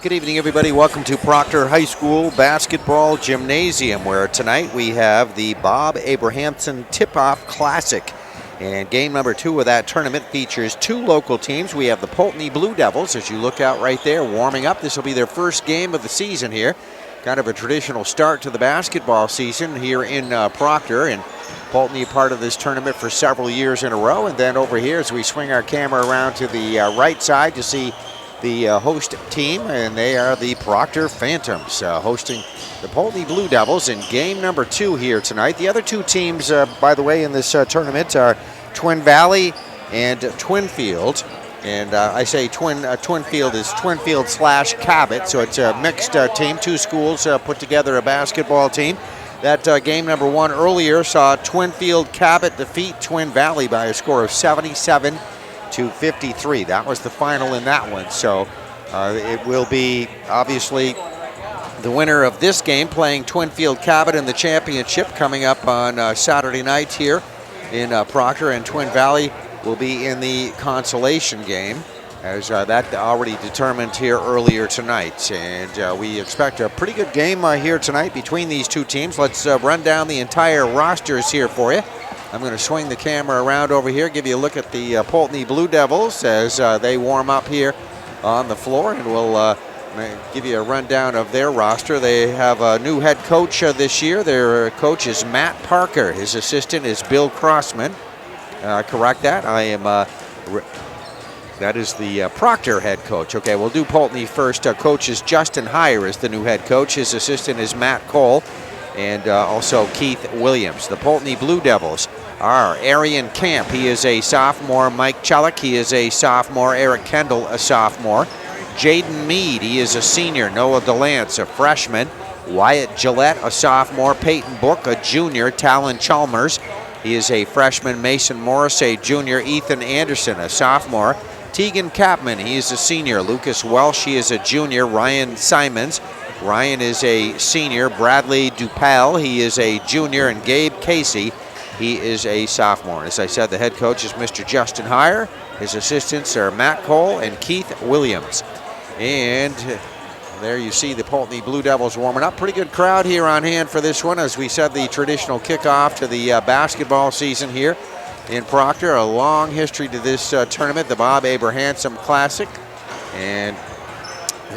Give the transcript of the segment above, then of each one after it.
Good evening, everybody. Welcome to Proctor High School Basketball Gymnasium, where tonight we have the Bob Abrahamson Tip-Off Classic. And game number 2 of that tournament features 2 local teams. We have the Poultney Blue Devils, as you look out right there, warming up. This will be their first game of the season here. Kind of a traditional start to the basketball season here in Proctor. And Poultney part of this tournament for several years in a row. And then over here, as we swing our camera around to the right side, you see the host team, and they are the Proctor Phantoms, hosting the Poultney Blue Devils in game number 2 here tonight. The other 2 teams, by the way, in this tournament are Twin Valley and Twinfield. And I say Twinfield is Twinfield / Cabot, so it's a mixed team. 2 schools put together a basketball team. That game number 1 earlier saw Twinfield Cabot defeat Twin Valley by a score of 77-53. That was the final in that one. So it will be obviously the winner of this game playing Twinfield Cabot in the championship coming up on Saturday night here in Proctor, and Twin Valley will be in the consolation game, as that already determined here earlier tonight. And we expect a pretty good game here tonight between these 2 teams. Let's run down the entire rosters here for you. I'm going to swing the camera around over here, give you a look at the Poultney Blue Devils as they warm up here on the floor, and we'll give you a rundown of their roster. They have a new head coach this year. Their coach is Matt Parker. His assistant is Bill Crossman. Correct that. I am. That is the Proctor head coach. Okay, we'll do Poultney first. Coach is Justin Heyer is the new head coach. His assistant is Matt Cole, and also Keith Williams. The Poultney Blue Devils are Arian Camp. He is a sophomore. Mike Chelik, he is a sophomore. Eric Kendall, a sophomore. Jaden Mead, he is a senior. Noah DeLance, a freshman. Wyatt Gillette, a sophomore. Peyton Book, a junior. Talon Chalmers, he is a freshman. Mason Morris, a junior. Ethan Anderson, a sophomore. Tegan Capman, he is a senior. Lucas Welsh, he is a junior. Ryan Simons, Ryan is a senior. Bradley Dupal, he is a junior. And Gabe Casey, he is a sophomore. As I said, the head coach is Mr. Justin Heyer. His assistants are Matt Cole and Keith Williams. And there you see the Poultney Blue Devils warming up. Pretty good crowd here on hand for this one. As we said, the traditional kickoff to the basketball season here in Proctor. A long history to this tournament, the Bob Abrahamson Classic. And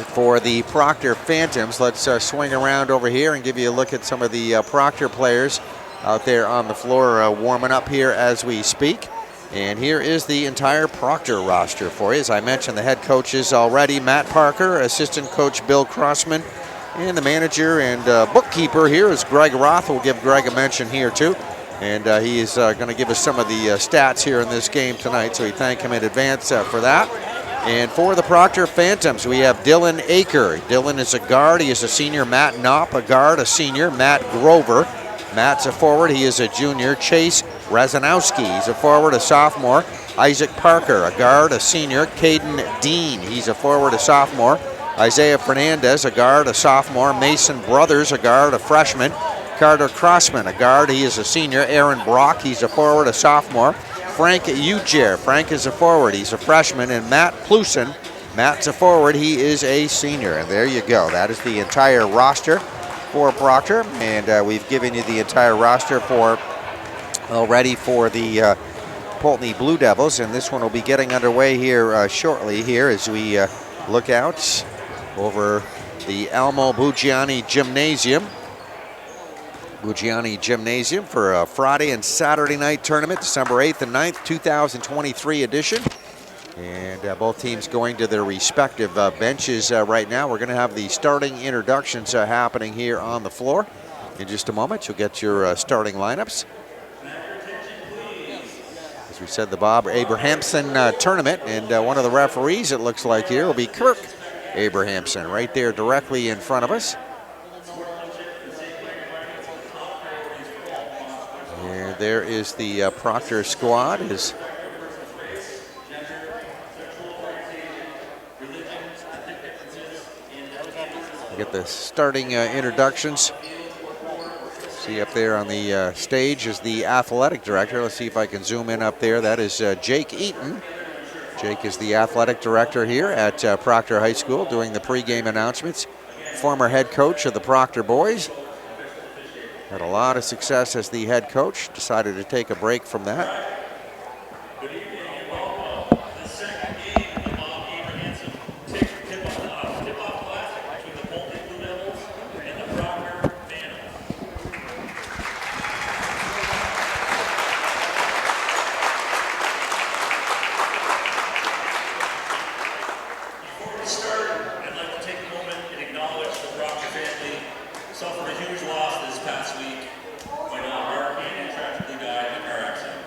for the Proctor Phantoms, let's swing around over here and give you a look at some of the Proctor players out there on the floor warming up here as we speak. And here is the entire Proctor roster for you. As I mentioned, the head coaches already, Matt Parker, assistant coach Bill Crossman, and the manager and bookkeeper here is Greg Roth. We'll give Greg a mention here too. And he is going to give us some of the stats here in this game tonight, so we thank him in advance for that. And for the Proctor Phantoms, we have Dylan Aker. Dylan is a guard. He is a senior. Matt Knopp, a guard, a senior. Matt Grover, Matt's a forward. He is a junior. Chase Razanowski, he's a forward, a sophomore. Isaac Parker, a guard, a senior. Caden Dean, he's a forward, a sophomore. Isaiah Fernandez, a guard, a sophomore. Mason Brothers, a guard, a freshman. Carter Crossman, a guard, he is a senior. Aaron Brock, he's a forward, a sophomore. Frank Ujer, Frank is a forward, he's a freshman. And Matt Plusson, Matt's a forward, he is a senior. And there you go, that is the entire roster for Proctor. And we've given you the entire roster for already for the Poultney Blue Devils. And this one will be getting underway here shortly here as we look out over the Almo Buggiani Gymnasium. Buggiani Gymnasium for a Friday and Saturday night tournament, December 8th and 9th, 2023 edition. And both teams going to their respective benches right now. We're going to have the starting introductions happening here on the floor. In just a moment, you'll get your starting lineups. As we said, the Bob Abrahamson tournament, and one of the referees, it looks like here, will be Kirk Abrahamson, right there directly in front of us. And there is the Proctor squad. Get the starting introductions. See up there on the stage is the athletic director. Let's see if I can zoom in up there. That is Jake Eaton. Jake is the athletic director here at Proctor High School, doing the pregame announcements. Former head coach of the Proctor boys. Had a lot of success as the head coach. Decided to take a break from that. The second game of the Bob Abrahamson tip-off classic between the Poultney Blue Devils and the Proctor Vandals. Before we start, I'd like to take a moment and acknowledge the Proctor family suffered a huge loss this past week when Mark Hannon tragically died in a car accident.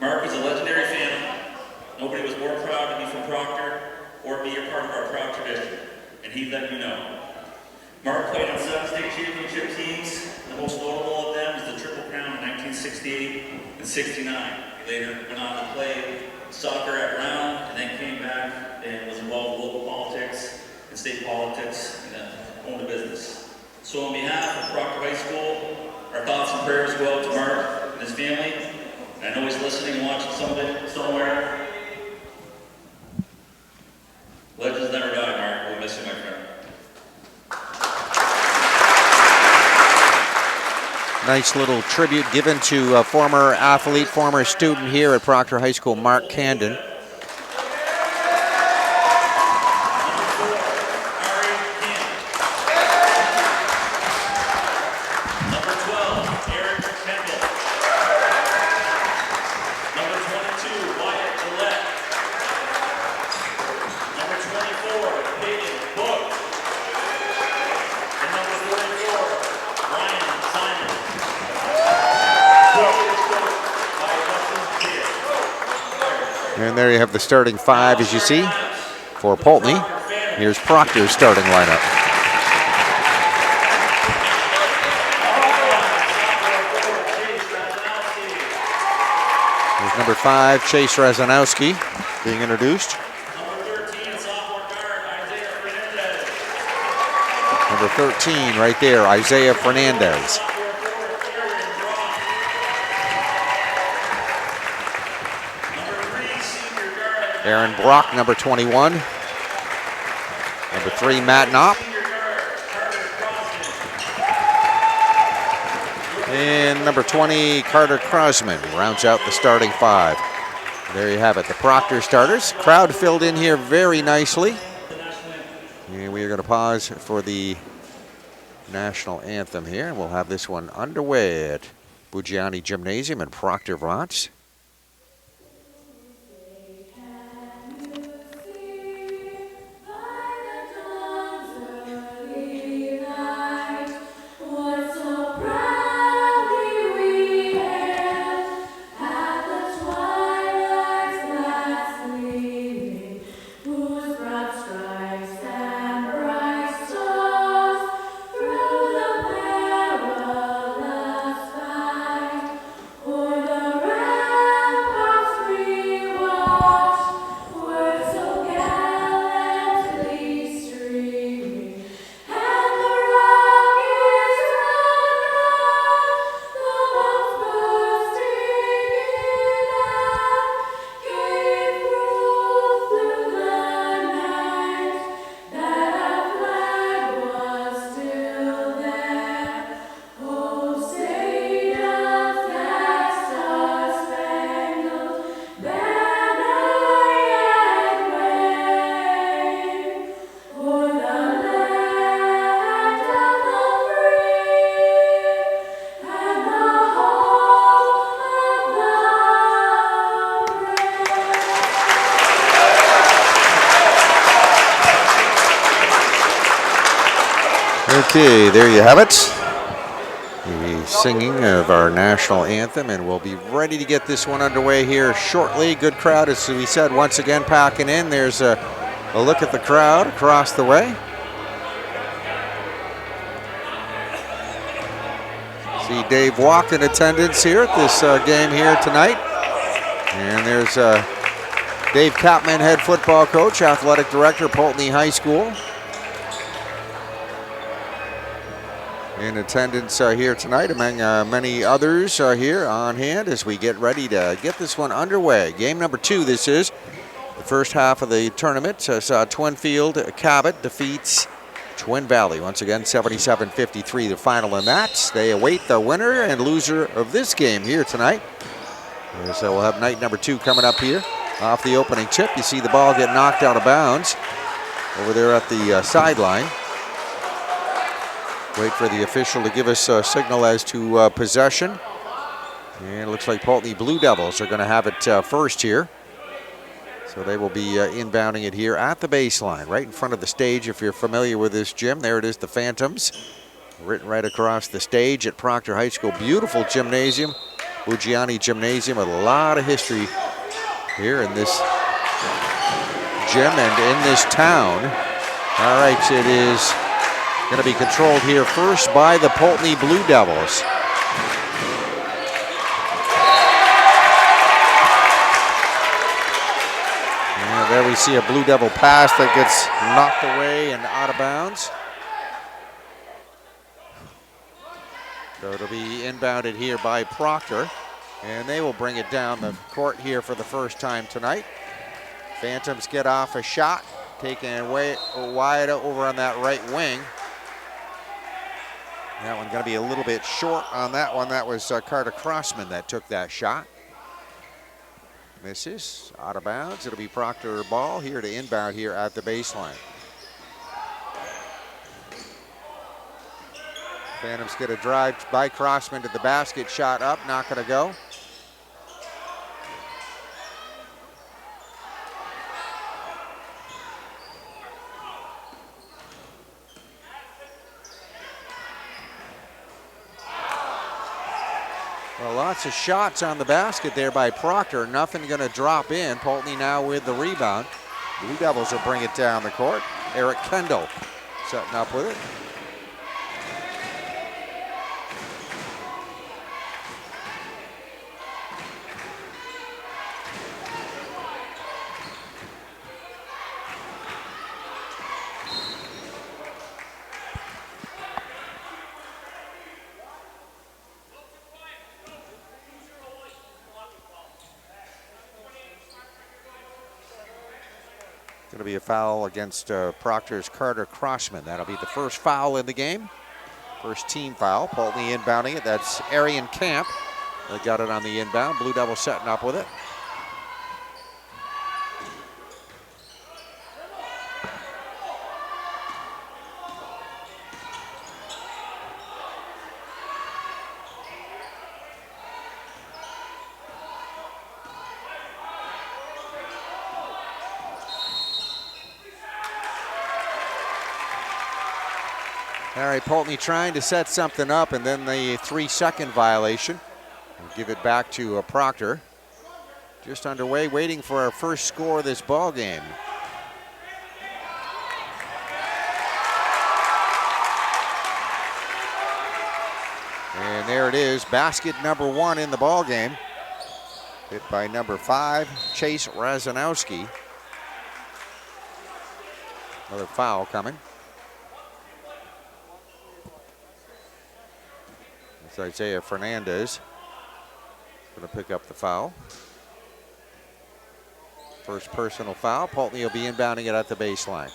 Mark was a legendary family. Nobody was more proud to be from Proctor or be a part of our proud tradition, and he'd let you know. Mark played on 7 state championship teams. The most notable of them is the Triple Crown in 1968 and 69. He later went on to play soccer at Brown, and then came back and was involved with local politics and state politics and owned a business. So on behalf of Proctor High School, our thoughts and prayers go out to Mark and his family. I know he's listening and watching some of it somewhere. Legends never die, Mark. We'll miss you, my friend. Nice little tribute given to a former athlete, former student here at Proctor High School, Mark Candon. And there you have the starting 5, as you see, for Poultney. Here's Proctor's starting lineup. There's number 5, Chase Rezanowski, being introduced. Number 13, right there, Isaiah Fernandez. Aaron Brock, number 21. Number 3, Matt Knopp. And number 20, Carter Krosman, rounds out the starting 5. There you have it, the Proctor starters. Crowd filled in here very nicely. And we are going to pause for the national anthem here. We'll have this one underway at Bugiani Gymnasium in Proctor, Vermont. Okay, there you have it. The singing of our national anthem, and we'll be ready to get this one underway here shortly. Good crowd, as we said, once again packing in. There's a look at the crowd across the way. See Dave Walk in attendance here at this game here tonight. And there's Dave Kapman, head football coach, athletic director, Poultney High School. In attendance here tonight, among many others here on hand as we get ready to get this one underway. Game number 2 this is First half of the tournament saw Twinfield Cabot defeats Twin Valley. Once again, 77-53 the final in that. They await the winner and loser of this game here tonight. So we'll have night number 2 coming up here. Off the opening tip, you see the ball get knocked out of bounds over there at the sideline. Wait for the official to give us a signal as to possession. And it looks like Poultney Blue Devils are going to have it first here. So they will be inbounding it here at the baseline, right in front of the stage. If you're familiar with this gym, there it is, the Phantoms, written right across the stage at Proctor High School. Beautiful gymnasium, Buggiani Gymnasium, with a lot of history here in this gym and in this town. All right, it is going to be controlled here first by the Poultney Blue Devils. There we see a Blue Devil pass that gets knocked away and out of bounds. So it'll be inbounded here by Proctor, and they will bring it down the court here for the first time tonight. Phantoms get off a shot, taken away wide over on that right wing. That one going to be a little bit short on that one. That was Carter Crossman that took that shot. Misses, out of bounds. It'll be Proctor ball here to inbound here at the baseline. Phantoms get a drive by Crossman to the basket, shot up, not going to go. Well, lots of shots on the basket there by Proctor. Nothing going to drop in. Poultney now with the rebound. Blue Devils will bring it down the court. Eric Kendall setting up with it. Going to be a foul against Proctor's Carter Crossman. That'll be the first foul in the game. First team foul. Poultney inbounding it. That's Arian Camp. They got it on the inbound. Blue Devils setting up with it. All right, Poultney trying to set something up, and then the 3-second violation. We'll give it back to Proctor. Just underway, waiting for our first score of this ball game. And there it is, basket number 1 in the ball game. Hit by number 5, Chase Razanowski. Another foul coming. Isaiah Fernandez going to pick up the foul. First personal foul. Poultney will be inbounding it at the baseline.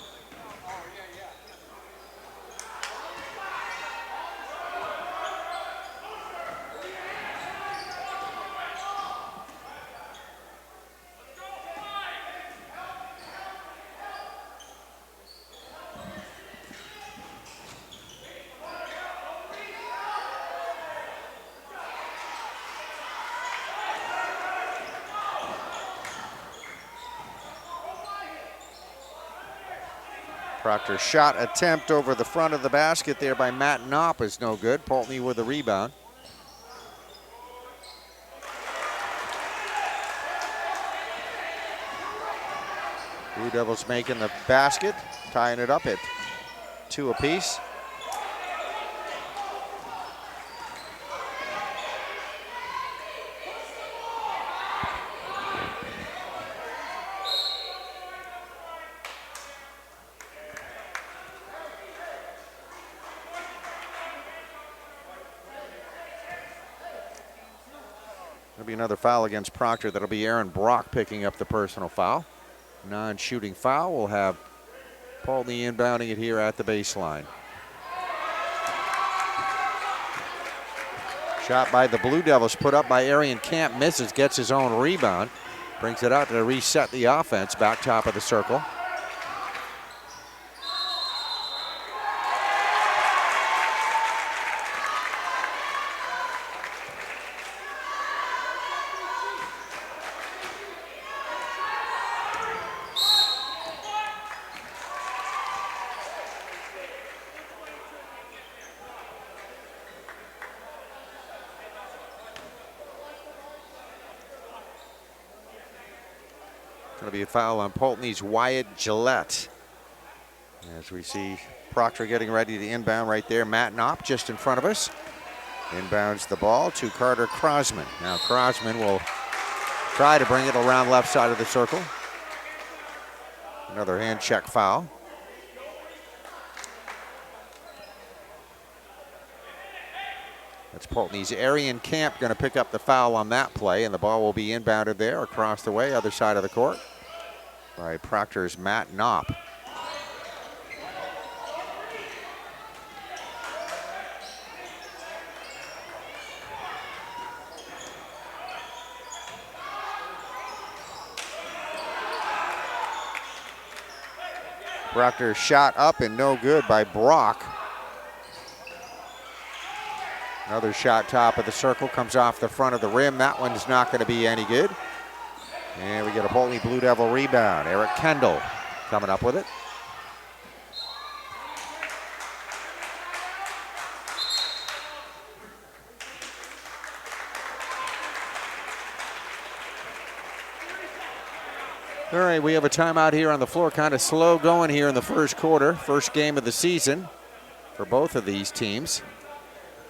Proctor's shot attempt over the front of the basket there by Matt Knopp is no good. Poultney with the rebound. Blue Devils making the basket, tying it up at 2 apiece. There'll be another foul against Proctor. That'll be Aaron Brock picking up the personal foul. non-shooting foul. We'll have Poultney inbounding it here at the baseline. Shot by the Blue Devils, put up by Arian Camp, misses, gets his own rebound. Brings it out to reset the offense, back top of the circle. Going to be a foul on Poultney's Wyatt Gillette. As we see Proctor getting ready to inbound right there. Matt Knopp just in front of us. Inbounds the ball to Carter Crosman. Now Crosman will try to bring it around left side of the circle. Another hand check foul. That's Poultney's Arian Camp going to pick up the foul on that play, and the ball will be inbounded there across the way, other side of the court, by Proctor's Matt Knopp. Proctor shot up and no good by Brock. Another shot top of the circle, comes off the front of the rim. That one's not going to be any good. And we get a Poultney Blue Devil rebound. Eric Kendall coming up with it. All right, we have a timeout here on the floor. Kind of slow going here in the first quarter. First game of the season for both of these teams.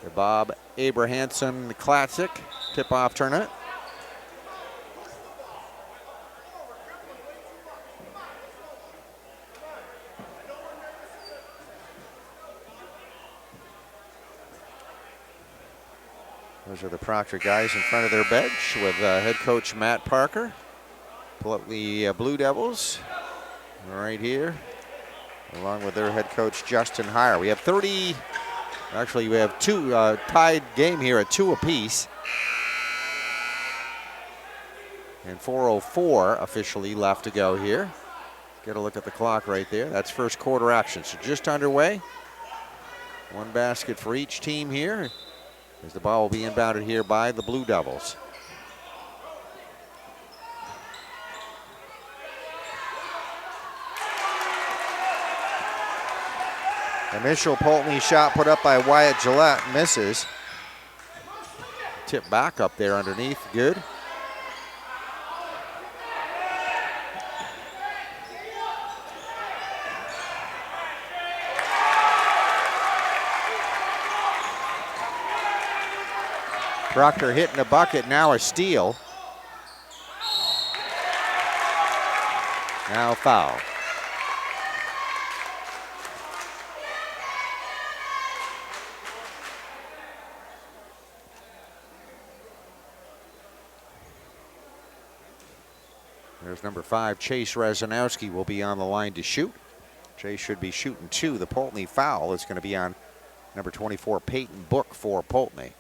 The Bob Abrahamson Classic tip-off tournament. Those are the Proctor guys in front of their bench with head coach Matt Parker. Pull up the Blue Devils right here, along with their head coach Justin Heyer. We have 30. Actually, we have two tied game here at 2 apiece. And 4:04 officially left to go here. Get a look at the clock right there. That's first quarter action. So just underway. One basket for each team here, as the ball will be inbounded here by the Blue Devils. Initial Poultney shot put up by Wyatt Gillette, misses. Tip back up there underneath, good. Proctor hitting a bucket, now a steal. Now foul. There's number 5, Chase Razanowski will be on the line to shoot. Chase should be shooting 2. The Poultney foul is going to be on number 24, Peyton Book for Poultney.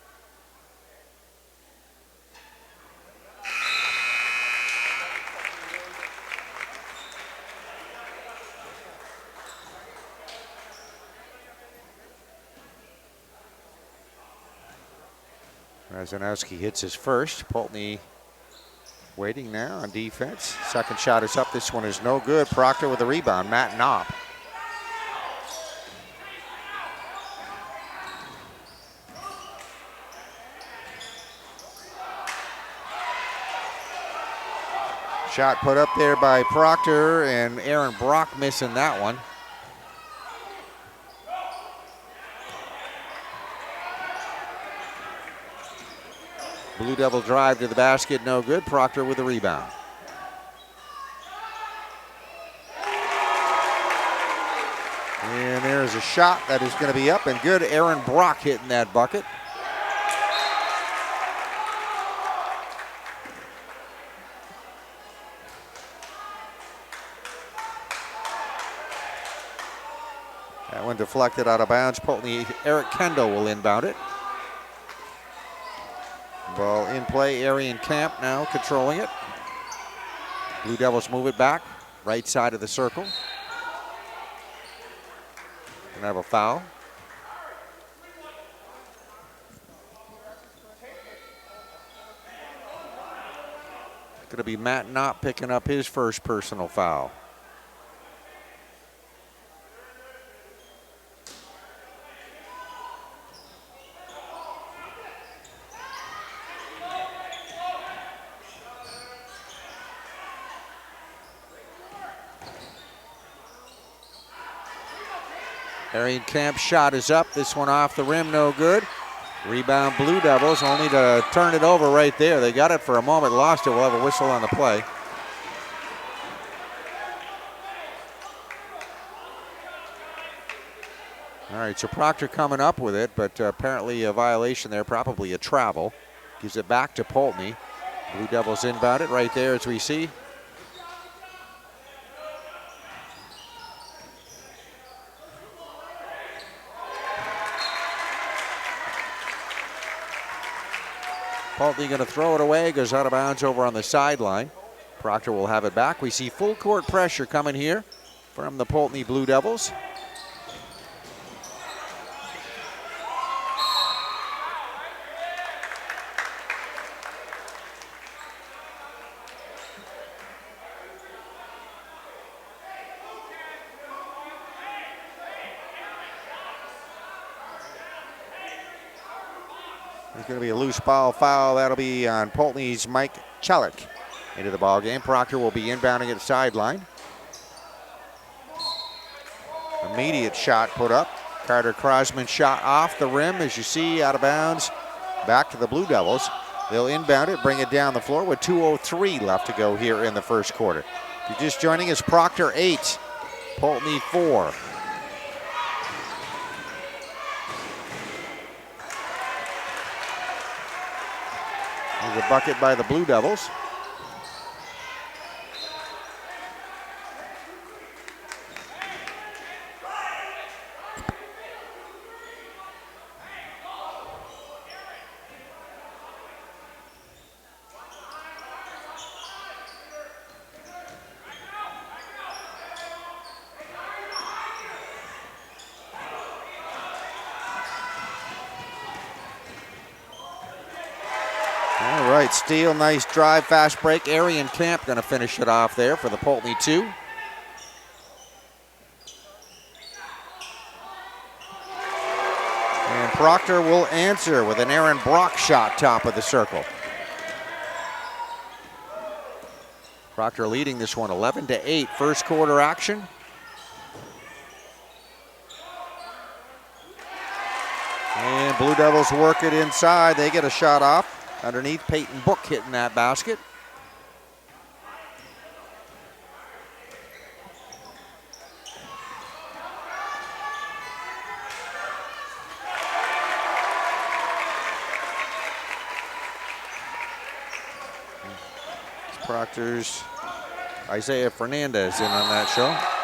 Razanowski hits his first. Poultney waiting now on defense. Second shot is up. This one is no good. Proctor with the rebound. Matt Knopp. Shot put up there by Proctor, and Aaron Brock missing that one. Blue Devil drive to the basket, no good. Proctor with the rebound. And there's a shot that is going to be up and good. Aaron Brock hitting that bucket. That one deflected out of bounds. Poultney, Eric Kendall will inbound it. Ball in play, Arian Camp now controlling it. Blue Devils move it back, right side of the circle. And have a foul. Going to be Matt Knott picking up his first personal foul. Arian Camp's shot is up. This one off the rim, no good. Rebound Blue Devils, only to turn it over right there. They got it for a moment, lost it. We'll have a whistle on the play. All right, so Proctor coming up with it, but apparently a violation there, probably a travel. Gives it back to Poultney. Blue Devils inbound it right there as we see. Poultney going to throw it away, goes out of bounds over on the sideline. Proctor will have it back. We see full court pressure coming here from the Poultney Blue Devils. There's going to be a loose ball foul. That'll be on Poultney's Mike Chelik into the ball game. Proctor will be inbounding at sideline. Immediate shot put up. Carter Crosman shot off the rim, as you see, out of bounds. Back to the Blue Devils. They'll inbound it, bring it down the floor with 2:03 left to go here in the first quarter. If you're just joining us, Proctor 8, Poultney 4. There's a bucket by the Blue Devils. All right, steal, nice drive, fast break. Arian Camp going to finish it off there for the Poultney 2. And Proctor will answer with an Aaron Brock shot top of the circle. Proctor leading this one 11-8, first quarter action. And Blue Devils work it inside. They get a shot off. Underneath, Peyton Book hitting that basket. It's Proctor's Isaiah Fernandez in on that show.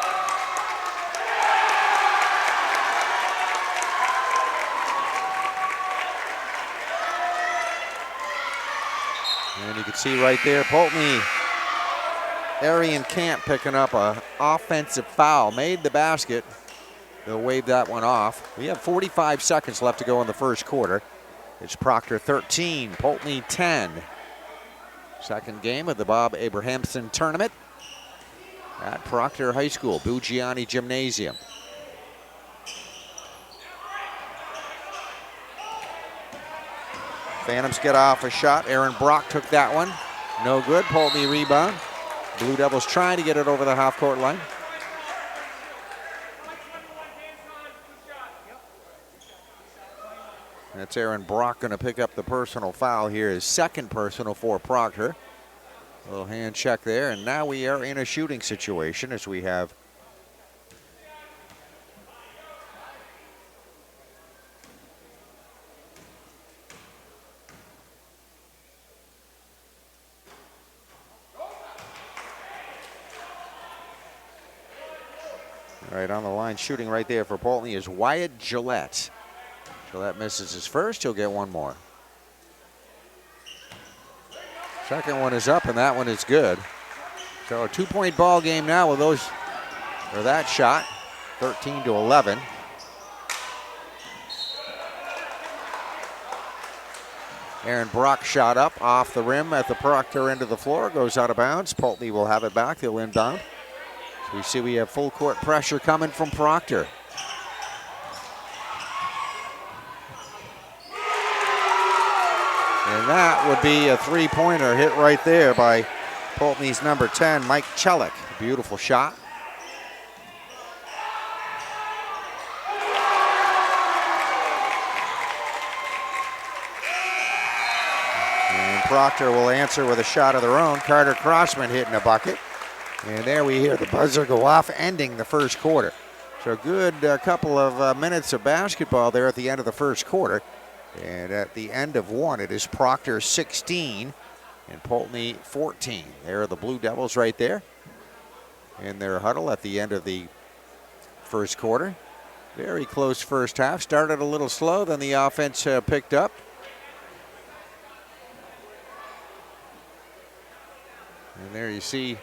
And you can see right there, Poultney, Arian Camp picking up an offensive foul, made the basket. They'll wave that one off. We have 45 seconds left to go in the first quarter. It's Proctor 13, Poultney 10. Second game of the Bob Abrahamson tournament at Proctor High School, Bugiani Gymnasium. Phantoms get off a shot. Aaron Brock took that one. No good. Poultney rebound. Blue Devils trying to get it over the half-court line. That's Aaron Brock going to pick up the personal foul here. His second personal for Proctor. A little hand check there, and now we are in a shooting situation as we have Right on the line, shooting right there for Poultney is Wyatt Gillette. Gillette misses his first, he'll get one more. Second one is up, and that one is good. So a 2-point ball game now with those, or that shot, 13-11. Aaron Brock shot up off the rim at the Proctor end of the floor, goes out of bounds. Poultney will have it back, they'll inbound. So we see we have full court pressure coming from Proctor. And that would be a three-pointer hit right there by Poultney's number 10, Mike Chelik. Beautiful shot. And Proctor will answer with a shot of their own. Carter Crossman hitting a bucket. And there we hear the buzzer go off, ending the first quarter. So a good couple of minutes of basketball there at the end of the first quarter. And at the end of one, it is Proctor 16 and Poultney 14. There are the Blue Devils right there in their huddle at the end of the first quarter. Very close first half. Started a little slow, then the offense picked up. And there you see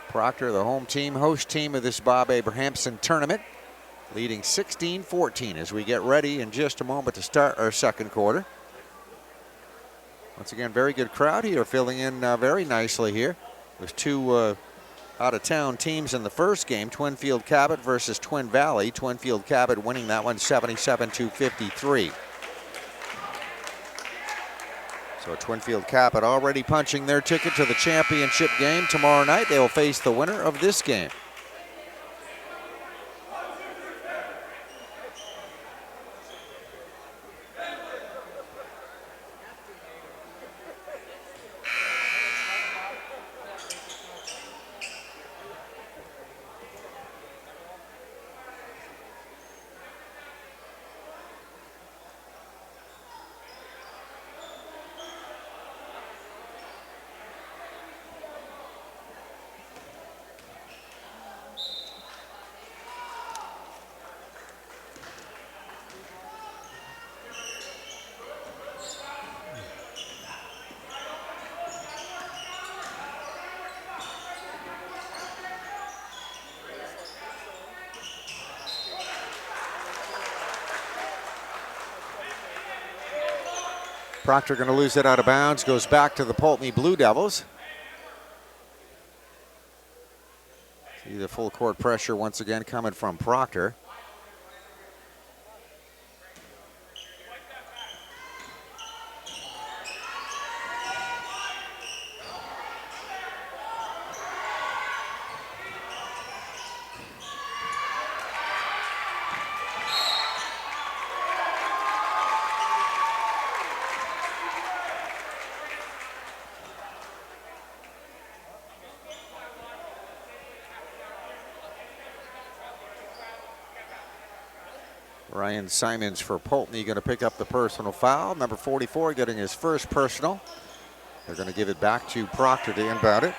Proctor, the home team, host team of this Bob Abrahamson tournament, leading 16-14 as we get ready in just a moment to start our second quarter. Once again, very good crowd here, filling in very nicely here. There's two out-of-town teams in the first game, Twinfield Cabot versus Twin Valley. Twinfield Cabot winning that one 77-53. So Twinfield Cabot already punching their ticket to the championship game tomorrow night. They will face the winner of this game. Proctor going to lose it out of bounds, goes back to the Poultney Blue Devils. See the full court pressure once again coming from Proctor. Ryan Simons for Poultney going to pick up the personal foul. Number 44 getting his first personal. They're going to give it back to Proctor to inbound it.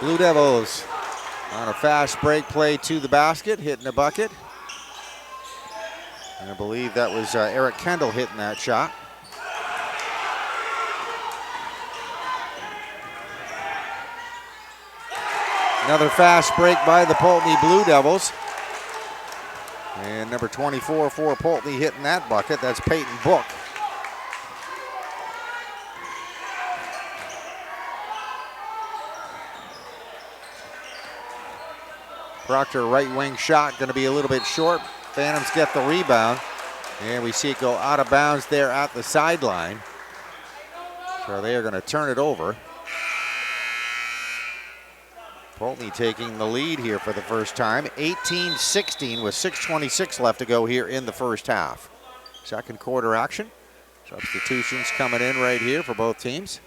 Blue Devils on a fast break play to the basket, hitting a bucket. And I believe that was Eric Kendall hitting that shot. Another fast break by the Poultney Blue Devils. And number 24 for Poultney hitting that bucket. That's Peyton Book. Proctor right wing shot going to be a little bit short. Phantoms get the rebound. And we see it go out of bounds there at the sideline. So they are going to turn it over. Poultney taking the lead here for the first time, 18-16 with 6:26 left to go here in the first half. Second quarter action. Substitutions coming in right here for both teams.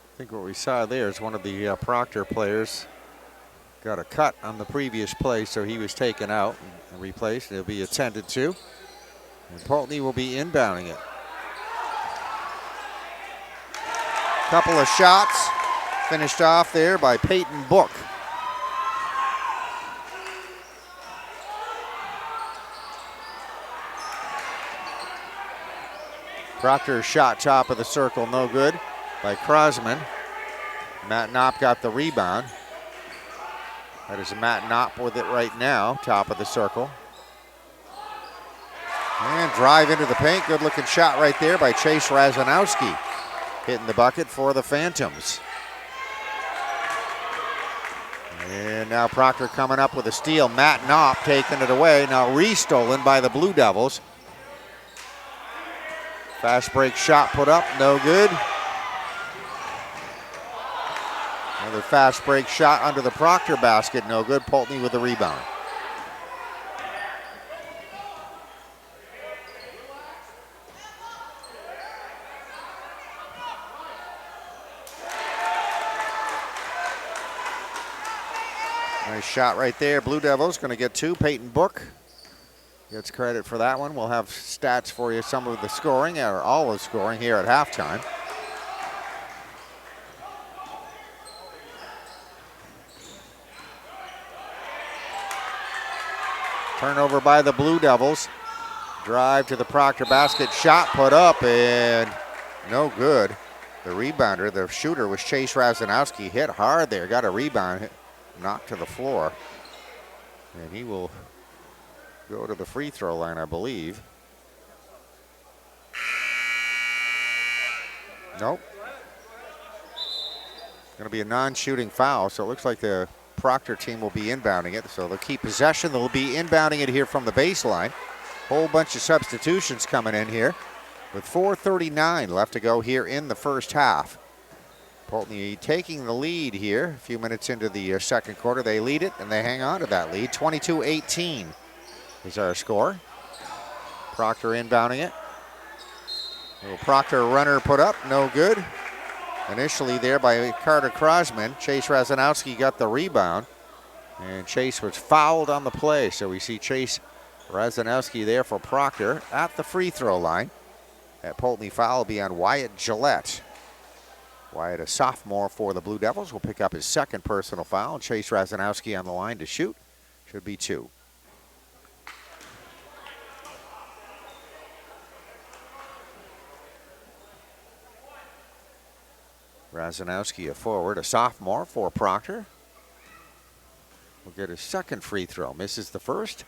I think what we saw there is one of the Proctor players got a cut on the previous play, so he was taken out and replaced. It'll be attended to. And Poultney will be inbounding it. Couple of shots finished off there by Peyton Book. Proctor's shot top of the circle, no good by Krosman. Matt Knopp got the rebound. That is Matt Knopp with it right now, top of the circle. And drive into the paint, good looking shot right there by Chase Razanowski. Hitting the bucket for the Phantoms. And now Proctor coming up with a steal. Matt Knopp taking it away, now re-stolen by the Blue Devils. Fast break shot put up, no good. Another fast break shot under the Proctor basket, no good. Poultney with the rebound. Nice shot right there. Blue Devils going to get two. Peyton Book gets credit for that one. We'll have stats for you, some of the scoring, or all of the scoring here at halftime. Turnover by the Blue Devils. Drive to the Proctor basket. Shot put up and no good. The rebounder, the shooter, was Chase Razanowski. Hit hard there. Got a rebound. Knocked to the floor. And he will go to the free throw line, I believe. Nope. Going to be a non-shooting foul, so it looks like the Proctor team will be inbounding it, so they'll keep possession. They'll be inbounding it here from the baseline. Whole bunch of substitutions coming in here with 4:39 left to go here in the first half. Poultney taking the lead here a few minutes into the second quarter. They lead it and they hang on to that lead. 22-18 is our score. Proctor inbounding it. Little Proctor runner put up, no good. Initially there by Carter Krosman. Chase Razanowski got the rebound, and Chase was fouled on the play. So we see Chase Razanowski there for Proctor at the free throw line. That Poultney foul will be on Wyatt Gillette. Wyatt, a sophomore for the Blue Devils, will pick up his second personal foul. Chase Razanowski on the line to shoot. Should be two. Razanowski, a forward, a sophomore for Proctor. Will get his second free throw. Misses the first.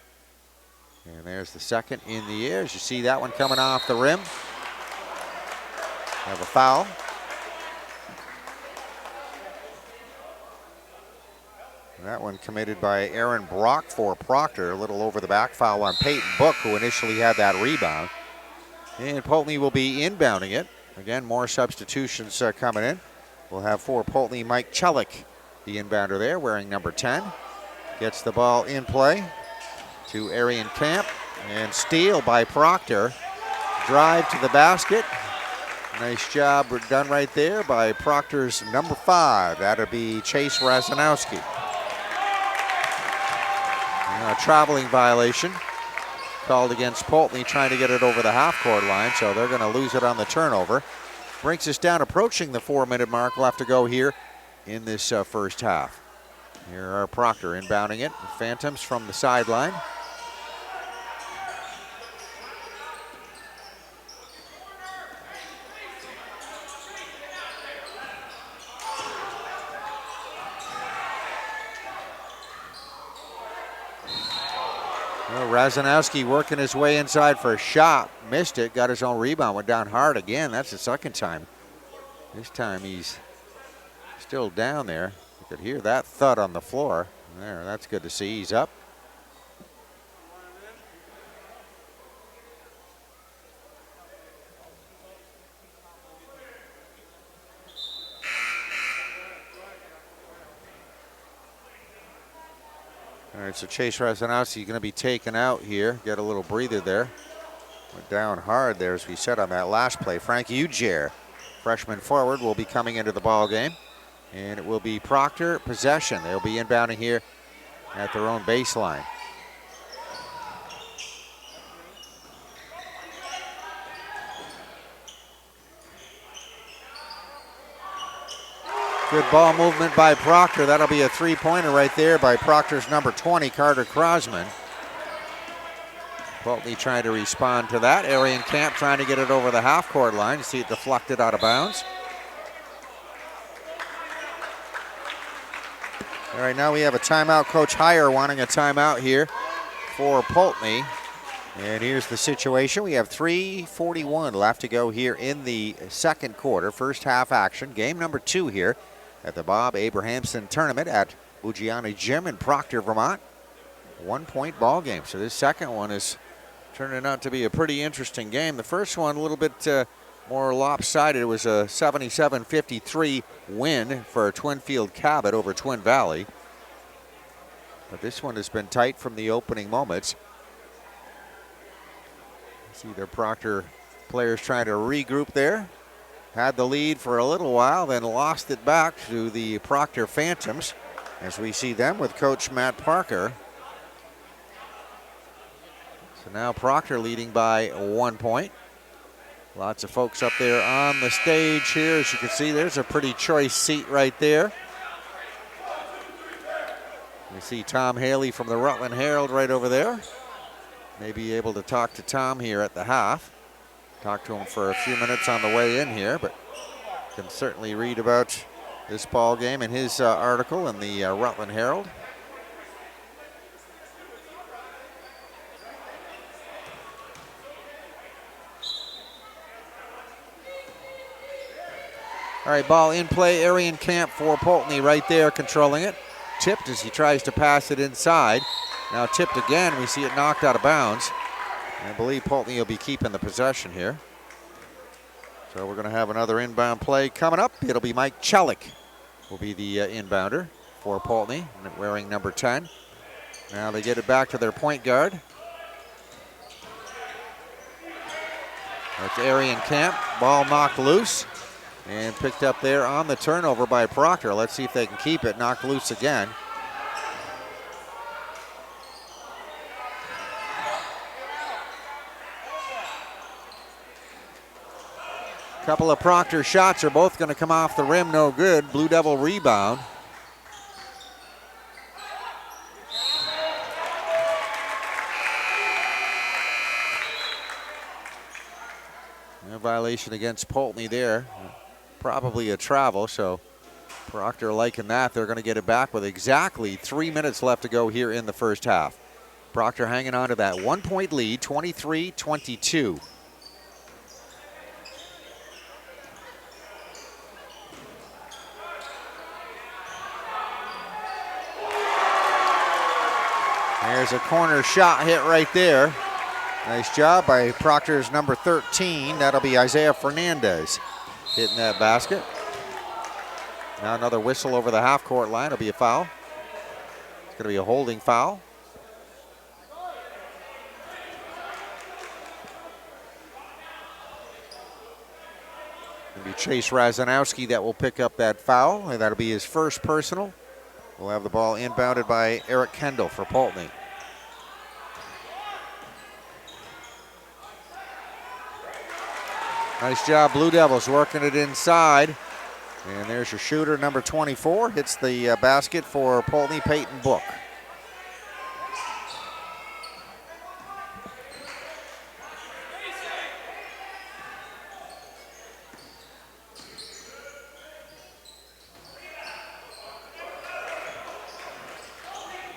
And there's the second in the air. As you see that one coming off the rim. Have a foul. And that one committed by Aaron Brock for Proctor. A little over the back foul on Peyton Book, who initially had that rebound. And Poultney will be inbounding it. Again, more substitutions coming in. We'll have for Poultney Mike Chelik, the inbounder there, wearing number 10. Gets the ball in play to Arian Camp. And steal by Proctor. Drive to the basket. Nice job done right there by Proctor's number 5. That'll be Chase Razanowski. A traveling violation called against Poultney, trying to get it over the half-court line, so they're going to lose it on the turnover. Brings us down, approaching the 4-minute mark left to go here in this first half. Here are Proctor inbounding it. Phantoms from the sideline. Well, Razanowski working his way inside for a shot. Missed it, got his own rebound, went down hard again. That's the second time. This time he's still down there. You could hear that thud on the floor. There, that's good to see. He's up. All right, so Chase Razanowski going to be taken out here. Get a little breather there. Went down hard there, as we said on that last play. Frank Ujier, freshman forward, will be coming into the ball game. And it will be Proctor possession. They'll be inbounding here at their own baseline. Good ball movement by Proctor. That'll be a three-pointer right there by Proctor's number 20, Carter Crosman. Poultney trying to respond to that. Arian Camp trying to get it over the half-court line. You see it deflected out of bounds. All right, now we have a timeout. Coach Heyer wanting a timeout here for Poultney. And here's the situation. We have 3:41 left to go here in the second quarter. First half action. Game number 2 here at the Bob Abrahamson Tournament at Bugiani Gym in Proctor, Vermont. 1-point ball game. So this second one is turning out to be a pretty interesting game. The first one a little bit more lopsided. It was a 77-53 win for Twinfield Cabot over Twin Valley. But this one has been tight from the opening moments. See their Proctor players trying to regroup there. Had the lead for a little while, then lost it back to the Proctor Phantoms as we see them with Coach Matt Parker. So now Proctor leading by 1 point. Lots of folks up there on the stage here. As you can see, there's a pretty choice seat right there. You see Tom Haley from the Rutland Herald right over there. Maybe able to talk to Tom here at the half. Talk to him for a few minutes on the way in here, but can certainly read about this ball game in his article in the Rutland Herald. All right, ball in play. Arian Camp for Poultney right there, controlling it. Tipped as he tries to pass it inside. Now tipped again. We see it knocked out of bounds. I believe Poultney will be keeping the possession here. So we're going to have another inbound play coming up. It'll be Mike Chelik will be the inbounder for Poultney, wearing number 10. Now they get it back to their point guard. That's Arian Camp. Ball knocked loose and picked up there on the turnover by Proctor. Let's see if they can keep it. Knocked loose again. Couple of Proctor shots are both going to come off the rim, no good. Blue Devil rebound. No violation against Poultney there. Probably a travel, so Proctor liking that. They're going to get it back with exactly 3 minutes left to go here in the first half. Proctor hanging on to that 1 point lead, 23-22. There's a corner shot hit right there. Nice job by Proctor's number 13. That'll be Isaiah Fernandez hitting that basket. Now another whistle over the half-court line. It'll be a foul. It's going to be a holding foul. It'll be Chase Razanowski that will pick up that foul, and that'll be his first personal. We'll have the ball inbounded by Eric Kendall for Poultney. Nice job, Blue Devils working it inside. And there's your shooter, number 24. Hits the basket for Poultney, Peyton Book.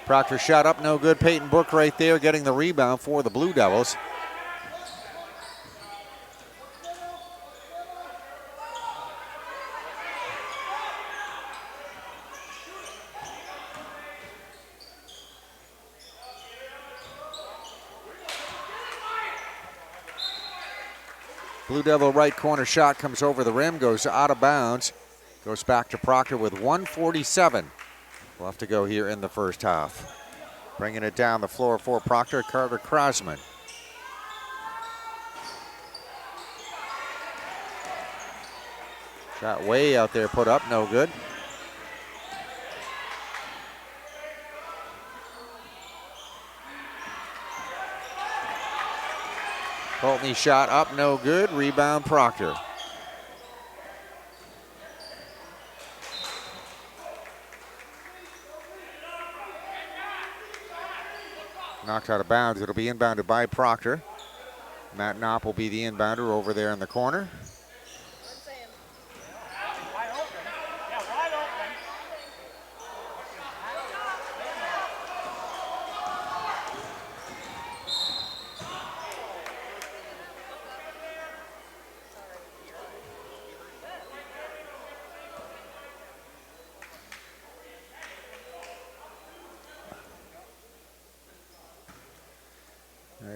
Proctor shot up, no good. Peyton Book right there getting the rebound for the Blue Devils. Blue Devil right corner shot comes over the rim, goes out of bounds, goes back to Proctor with 1:47 left to go here in the first half. Bringing it down the floor for Proctor, Carter Krosman. Shot way out there, put up, no good. Poultney shot up, no good. Rebound, Proctor. Knocked out of bounds. It'll be inbounded by Proctor. Matt Knopp will be the inbounder over there in the corner.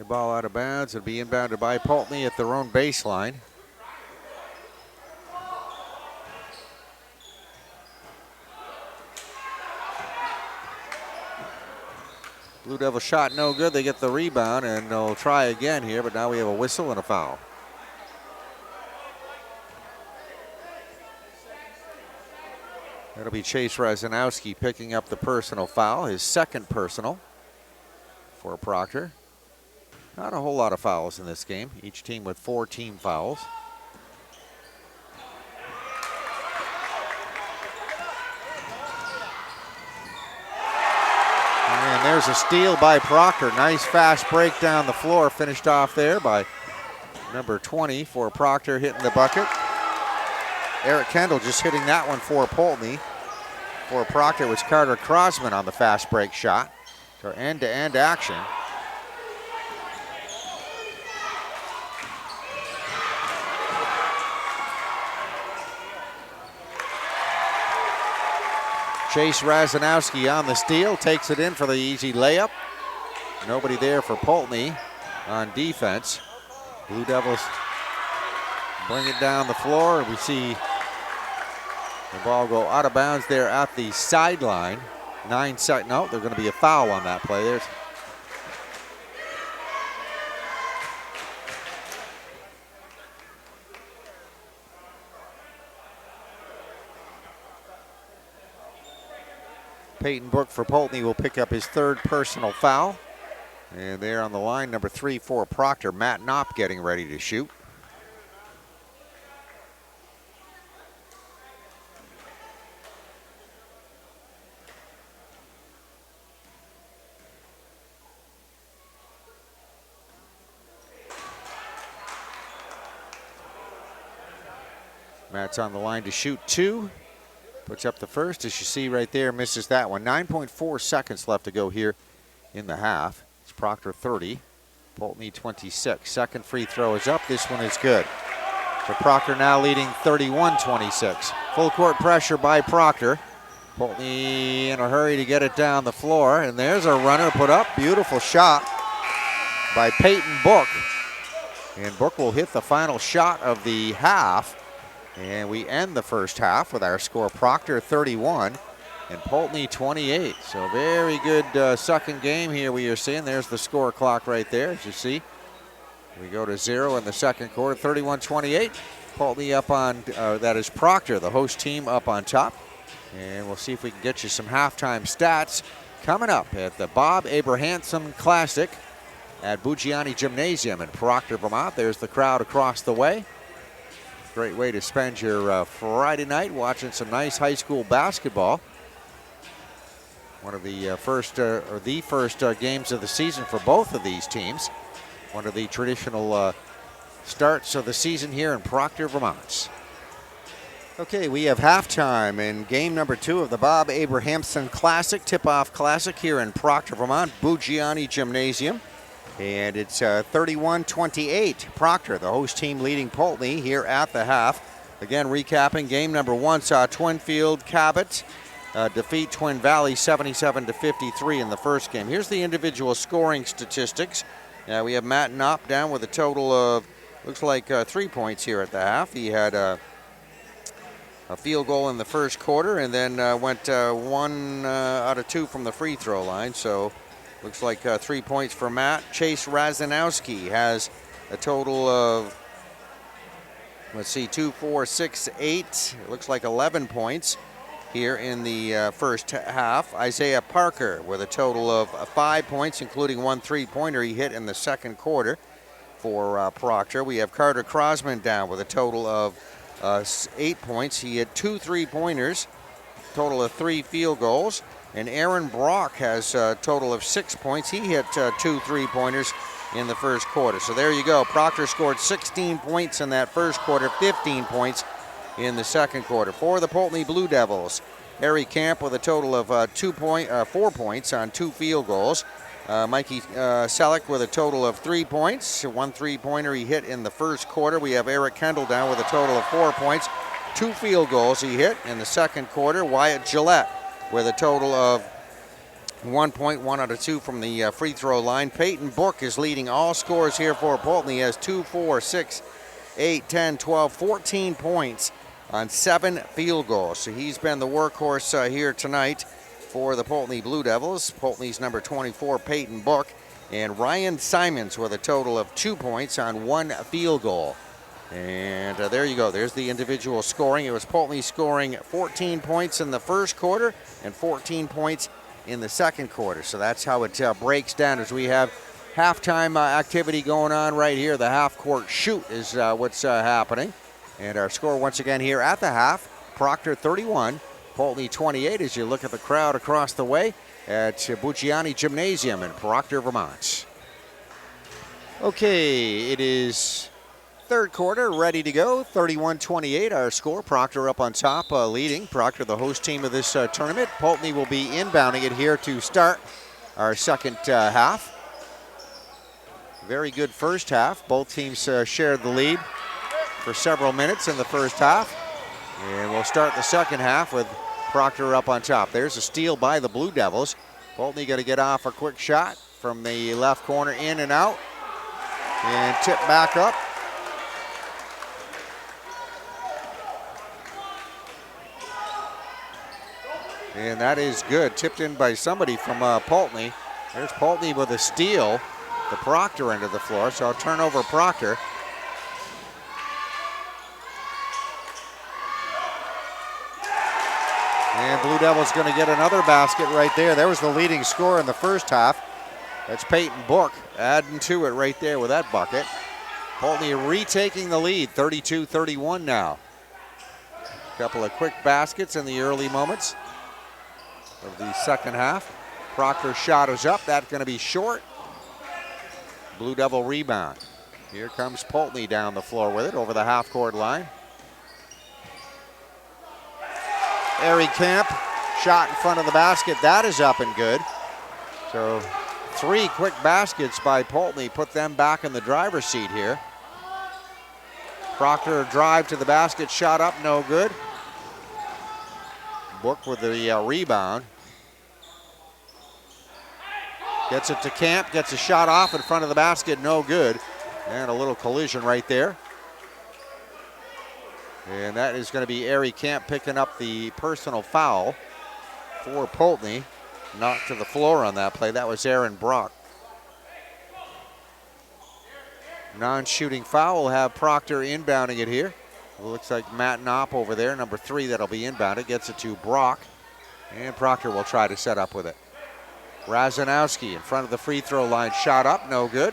Ball out of bounds. It'll be inbounded by Poultney at their own baseline. Blue Devil shot no good. They get the rebound and they'll try again here, but now we have a whistle and a foul. That'll be Chase Razanowski picking up the personal foul, his second personal for Proctor. Not a whole lot of fouls in this game. Each team with 4 team fouls. And there's a steal by Proctor. Nice fast break down the floor. Finished off there by number 20 for Proctor hitting the bucket. Eric Kendall just hitting that one for Poultney. For Proctor was Carter Krosman on the fast break shot. So end-to-end action. Chase Razanowski on the steal, takes it in for the easy layup. Nobody there for Poultney on defense. Blue Devils bring it down the floor, and we see the ball go out of bounds there at the sideline. 9 seconds. No, there's going to be a foul on that play. There's Peyton Book for Poultney will pick up his third personal foul. And there on the line, number 3 for Proctor, Matt Knopp getting ready to shoot. Matt's on the line to shoot 2. Puts up the first, as you see right there, misses that one. 9.4 seconds left to go here in the half. It's Proctor 30, Poultney 26. Second free throw is up. This one is good. So Proctor now leading 31-26. Full court pressure by Proctor. Poultney in a hurry to get it down the floor. And there's a runner put up. Beautiful shot by Peyton Book. And Book will hit the final shot of the half. And we end the first half with our score, Proctor 31 and Poultney 28. So very good second game here we are seeing. There's the score clock right there, as you see. We go to 0 in the second quarter, 31-28. Poultney up on, that is Proctor, the host team, up on top. And we'll see if we can get you some halftime stats coming up at the Bob Abrahamson Classic at Buggiani Gymnasium in Proctor, Vermont. There's the crowd across the way. Great way to spend your Friday night watching some nice high school basketball. One of the first games of the season for both of these teams. One of the traditional starts of the season here in Proctor, Vermont. Okay, we have halftime in game number 2 of the Bob Abrahamson Classic, Tip-Off Classic here in Proctor, Vermont, Buggiani Gymnasium. And it's 31-28. Proctor, the host team, leading Poultney here at the half. Again, recapping, game number 1 saw Twinfield Cabot defeat Twin Valley 77-53 in the first game. Here's the individual scoring statistics. We have Matt Knopp down with a total of, looks like 3 points here at the half. He had a field goal in the first quarter and then went 1 out of 2 from the free throw line. So looks like 3 points for Matt. Chase Razanowski has a total of, let's see, 2, 4, 6, 8. It looks like 11 points here in the first half. Isaiah Parker with a total of 5 points, including 1 3-pointer he hit in the second quarter for Proctor. We have Carter Crosman down with a total of 8 points. He had 2 3-pointers, total of 3 field goals. And Aaron Brock has a total of 6 points. He hit 2 3-pointers in the first quarter. So there you go. Proctor scored 16 points in that first quarter, 15 points in the second quarter. For the Poultney Blue Devils, Harry Camp with a total of 4 points on 2 field goals. Mikey Selleck with a total of 3 points. 1 3-pointer he hit in the first quarter. We have Eric Kendall down with a total of 4 points. 2 field goals he hit in the second quarter. Wyatt Gillette with a total of 1 point, 1 out of 2 from the free throw line. Peyton Book is leading all scores here for Poultney. He has 2, 4, 6, 8, 10, 12, 14 points on 7 field goals. So he's been the workhorse here tonight for the Poultney Blue Devils. Poultney's number 24, Peyton Book, and Ryan Simons with a total of 2 points on 1 field goal. And there you go. There's the individual scoring. It was Poultney scoring 14 points in the first quarter and 14 points in the second quarter. So that's how it breaks down as we have halftime activity going on right here. The half-court shoot is what's happening. And our score once again here at the half, Proctor 31, Poultney 28, as you look at the crowd across the way at Buggiani Gymnasium in Proctor, Vermont. Okay, it is third quarter, ready to go. 31-28, our score. Proctor up on top, leading. Proctor, the host team of this tournament. Poultney will be inbounding it here to start our second half. Very good first half. Both teams shared the lead for several minutes in the first half. And we'll start the second half with Proctor up on top. There's a steal by the Blue Devils. Poultney got to get off a quick shot from the left corner, in and out. And tip back up. And that is good. Tipped in by somebody from Poultney. There's Poultney with a steal, the Proctor end of the floor. So I'll turn over Proctor. And Blue Devils going to get another basket right there. There was the leading scorer in the first half. That's Peyton Book adding to it right there with that bucket. Poultney retaking the lead, 32-31 now. A couple of quick baskets in the early moments of the second half. Proctor's shot is up. That's going to be short. Blue Devil rebound. Here comes Poultney down the floor with it over the half-court line. Harry Camp, shot in front of the basket. That is up and good. So 3 quick baskets by Poultney put them back in the driver's seat here. Proctor drive to the basket, shot up, no good. Book with the rebound. Gets it to Camp, gets a shot off in front of the basket, no good. And a little collision right there. And that is going to be Harry Camp picking up the personal foul for Poultney. Knocked to the floor on that play. That was Aaron Brock. Non-shooting foul will have Proctor inbounding it here. Looks like Matt Knopp over there, number 3, that'll be inbounded. Gets it to Brock, and Proctor will try to set up with it. Razanowski in front of the free throw line, shot up, no good.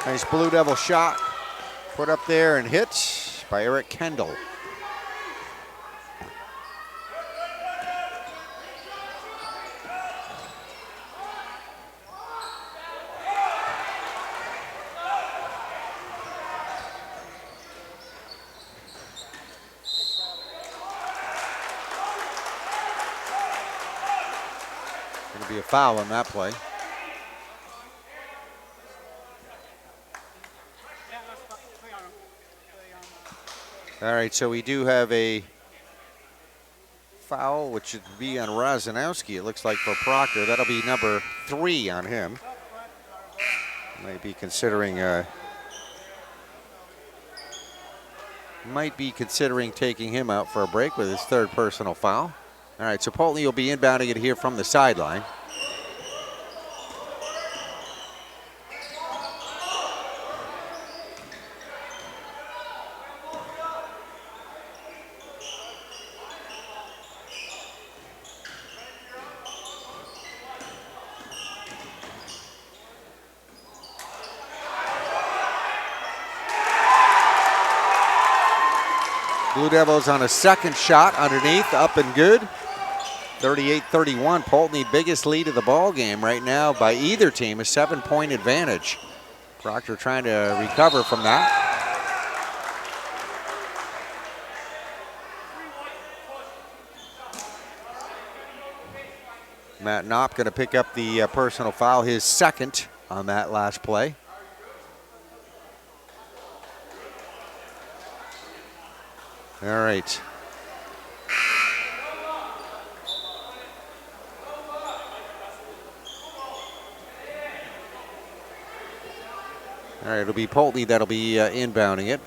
Nice Blue Devil shot put up there and hit by Eric Kendall. Going to be a foul on that play. All right, so we do have a foul, which should be on Razanowski, it looks like, for Proctor. That'll be number 3 on him. Might be considering taking him out for a break with his 3rd personal foul. All right, so Poultney will be inbounding it here from the sideline. Blue Devils on a second shot underneath, up and good. 38-31, Poultney biggest lead of the ball game right now by either team, a 7-point advantage. Proctor trying to recover from that. Matt Knopp going to pick up the personal foul, his 2nd on that last play. All right. All right, it'll be Poultney that'll be inbounding it.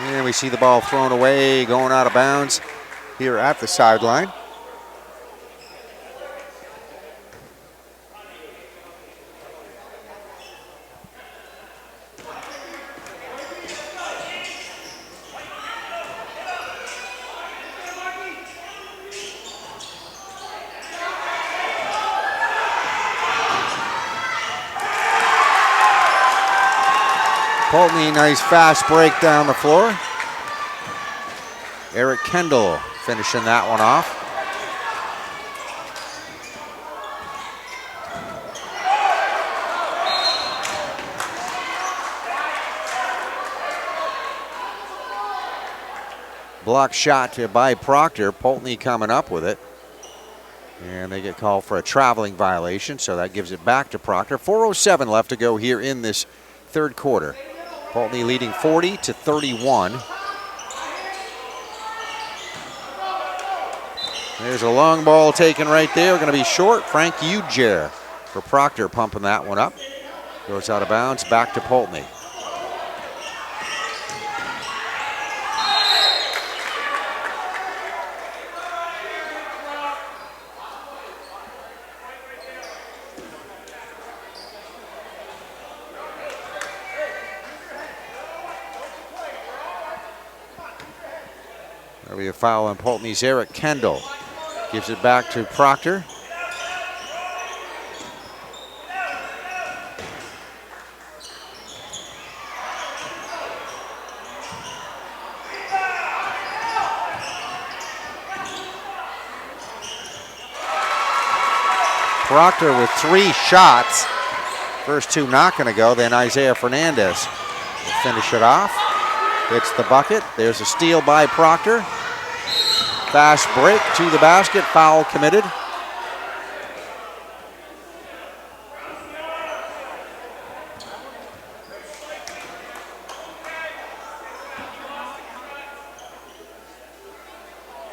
And we see the ball thrown away, going out of bounds here at the sideline. Poultney, nice fast break down the floor. Eric Kendall finishing that one off. Block shot by Proctor. Poultney coming up with it. And they get called for a traveling violation, so that gives it back to Proctor. 4:07 left to go here in this 3rd quarter. Poultney leading 40-31. There's a long ball taken right there. Going to be short. Frank Ujer for Proctor pumping that one up. Goes out of bounds, back to Poultney. There'll be a foul on Poultney's Eric Kendall. Gives it back to Proctor. Proctor with 3 shots. First 2 not going to go. Then Isaiah Fernandez will finish it off. Hits the bucket. There's a steal by Proctor. Fast break to the basket. Foul committed.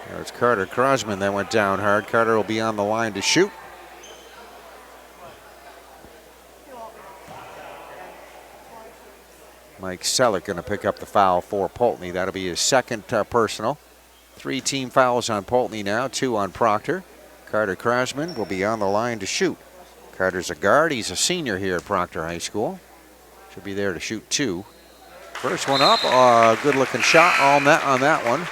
There's Carter Crosman that went down hard. Carter will be on the line to shoot. Mike Selleck going to pick up the foul for Poultney. That'll be his second personal. 3 team fouls on Poultney now, 2 on Proctor. Carter Crosman will be on the line to shoot. Carter's a guard. He's a senior here at Proctor High School. Should be there to shoot 2. First one up, good looking shot on that one.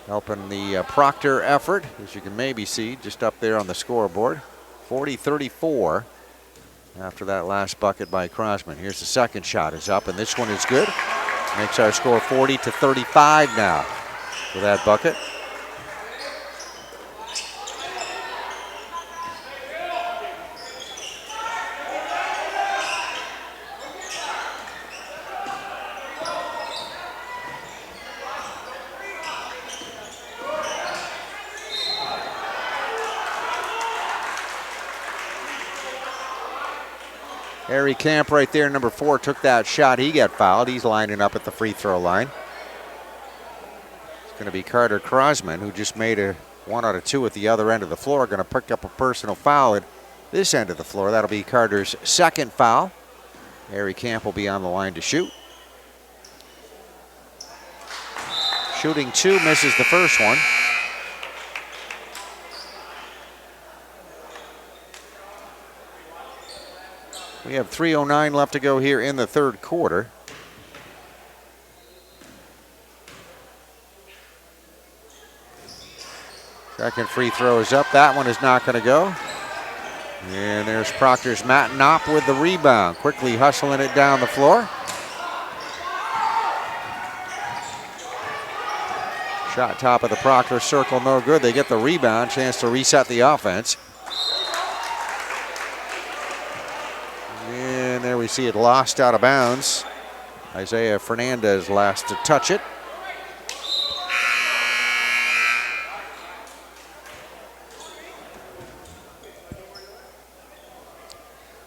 Helping the Proctor effort, as you can maybe see, just up there on the scoreboard. 40-34 after that last bucket by Crosman. Here's the second shot is up, and this one is good. Makes our score 40-35 now for that bucket. Harry Camp right there, number 4, took that shot. He got fouled. He's lining up at the free throw line. It's going to be Carter Crosman, who just made a 1 out of 2 at the other end of the floor. Going to pick up a personal foul at this end of the floor. That'll be Carter's second foul. Harry Camp will be on the line to shoot. Shooting 2, misses the first one. We have 3:09 left to go here in the third quarter. Second free throw is up. That one is not going to go. And there's Proctor's Matt Knopp with the rebound. Quickly hustling it down the floor. Shot top of the Proctor circle, no good. They get the rebound. Chance to reset the offense. And there we see it lost out of bounds. Isaiah Fernandez last to touch it.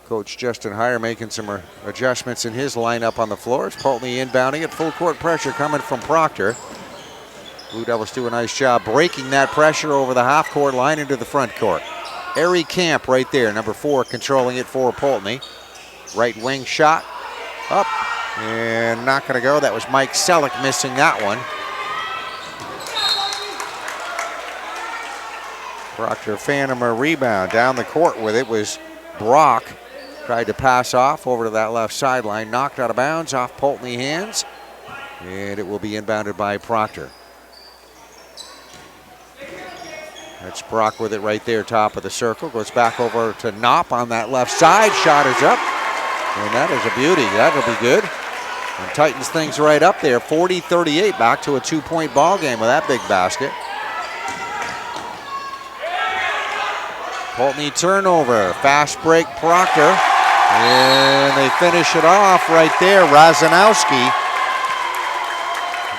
Coach Justin Heyer making some adjustments in his lineup on the floor. It's Poultney inbounding it. Full court pressure coming from Proctor. Blue Devils do a nice job breaking that pressure over the half court line into the front court. Harry Camp right there, number 4, controlling it for Poultney. Right wing shot up and not going to go. That was Mike Selleck missing that one. Proctor phantom a rebound. Down the court with it was Brock. Tried to pass off over to that left sideline. Knocked out of bounds off Poultney hands. And it will be inbounded by Proctor. That's Brock with it right there, top of the circle. Goes back over to Knopp on that left side. Shot is up. And that is a beauty. That'll be good. And tightens things right up there. 40-38, back to a 2-point ball game with that big basket. Poultney turnover. Fast break Proctor. And they finish it off right there. Razanowski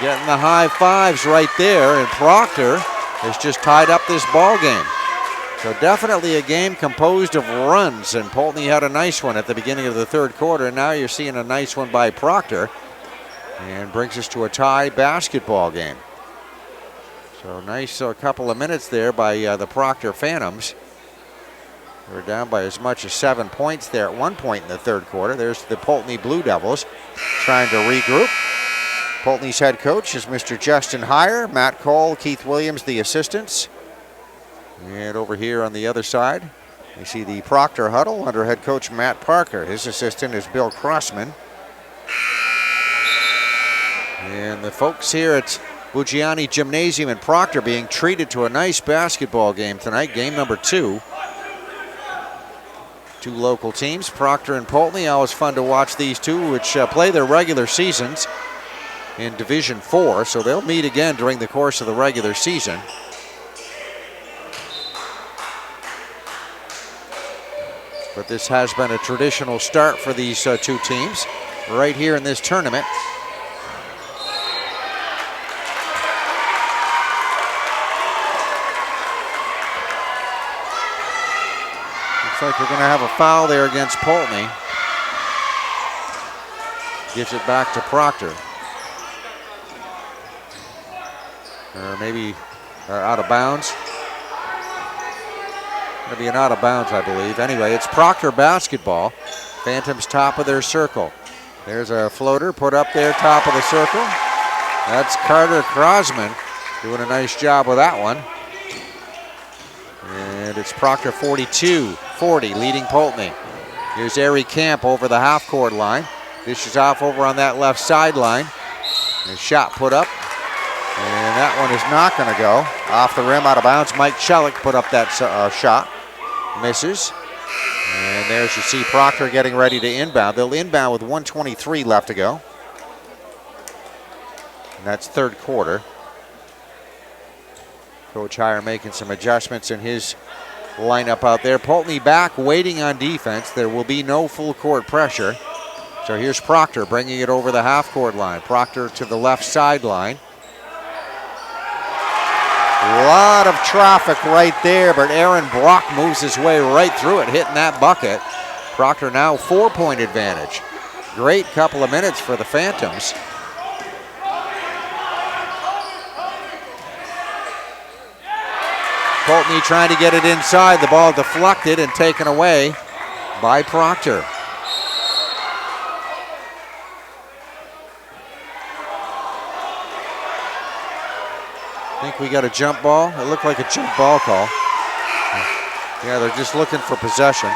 getting the high fives right there. And Proctor has just tied up this ball game. So definitely a game composed of runs, and Poultney had a nice one at the beginning of the third quarter, and now you're seeing a nice one by Proctor, and brings us to a tie basketball game. So nice couple of minutes there by the Proctor Phantoms. They were down by as much as 7 points there at one point in the third quarter. There's the Poultney Blue Devils trying to regroup. Poultney's head coach is Mr. Justin Heyer, Matt Cole, Keith Williams, the assistants. And over here on the other side, you see the Proctor huddle under head coach Matt Parker. His assistant is Bill Crossman. And the folks here at Buggiani Gymnasium in Proctor being treated to a nice basketball game tonight, game number 2. 2 local teams, Proctor and Poultney. Always fun to watch these two, which play their regular seasons in Division 4, so they'll meet again during the course of the regular season. But this has been a traditional start for these two teams right here in this tournament. Looks like we're going to have a foul there against Poultney. Gives it back to Proctor. Or maybe out of bounds. Going to be an out of bounds, I believe. Anyway, it's Proctor basketball. Phantoms top of their circle. There's a floater put up there, top of the circle. That's Carter Crosman doing a nice job with that one. And it's Proctor 42-40, leading Poultney. Here's Ari Camp over the half-court line. Dishes off over on that left sideline. A shot put up. And that one is not going to go. Off the rim, out of bounds. Mike Chelik put up that shot. Misses. And there's you see Proctor getting ready to inbound. They'll inbound with 1:23 left to go. And that's third quarter. Coach Heyer making some adjustments in his lineup out there. Poultney back, waiting on defense. There will be no full court pressure. So here's Proctor bringing it over the half-court line. Proctor to the left sideline. A lot of traffic right there, but Aaron Brock moves his way right through it, hitting that bucket. Proctor now 4-point advantage. Great couple of minutes for the Phantoms. Poultney trying to get it inside. The ball deflected and taken away by Proctor. I think we got a jump ball. It looked like a jump ball call. Yeah, they're just looking for possession.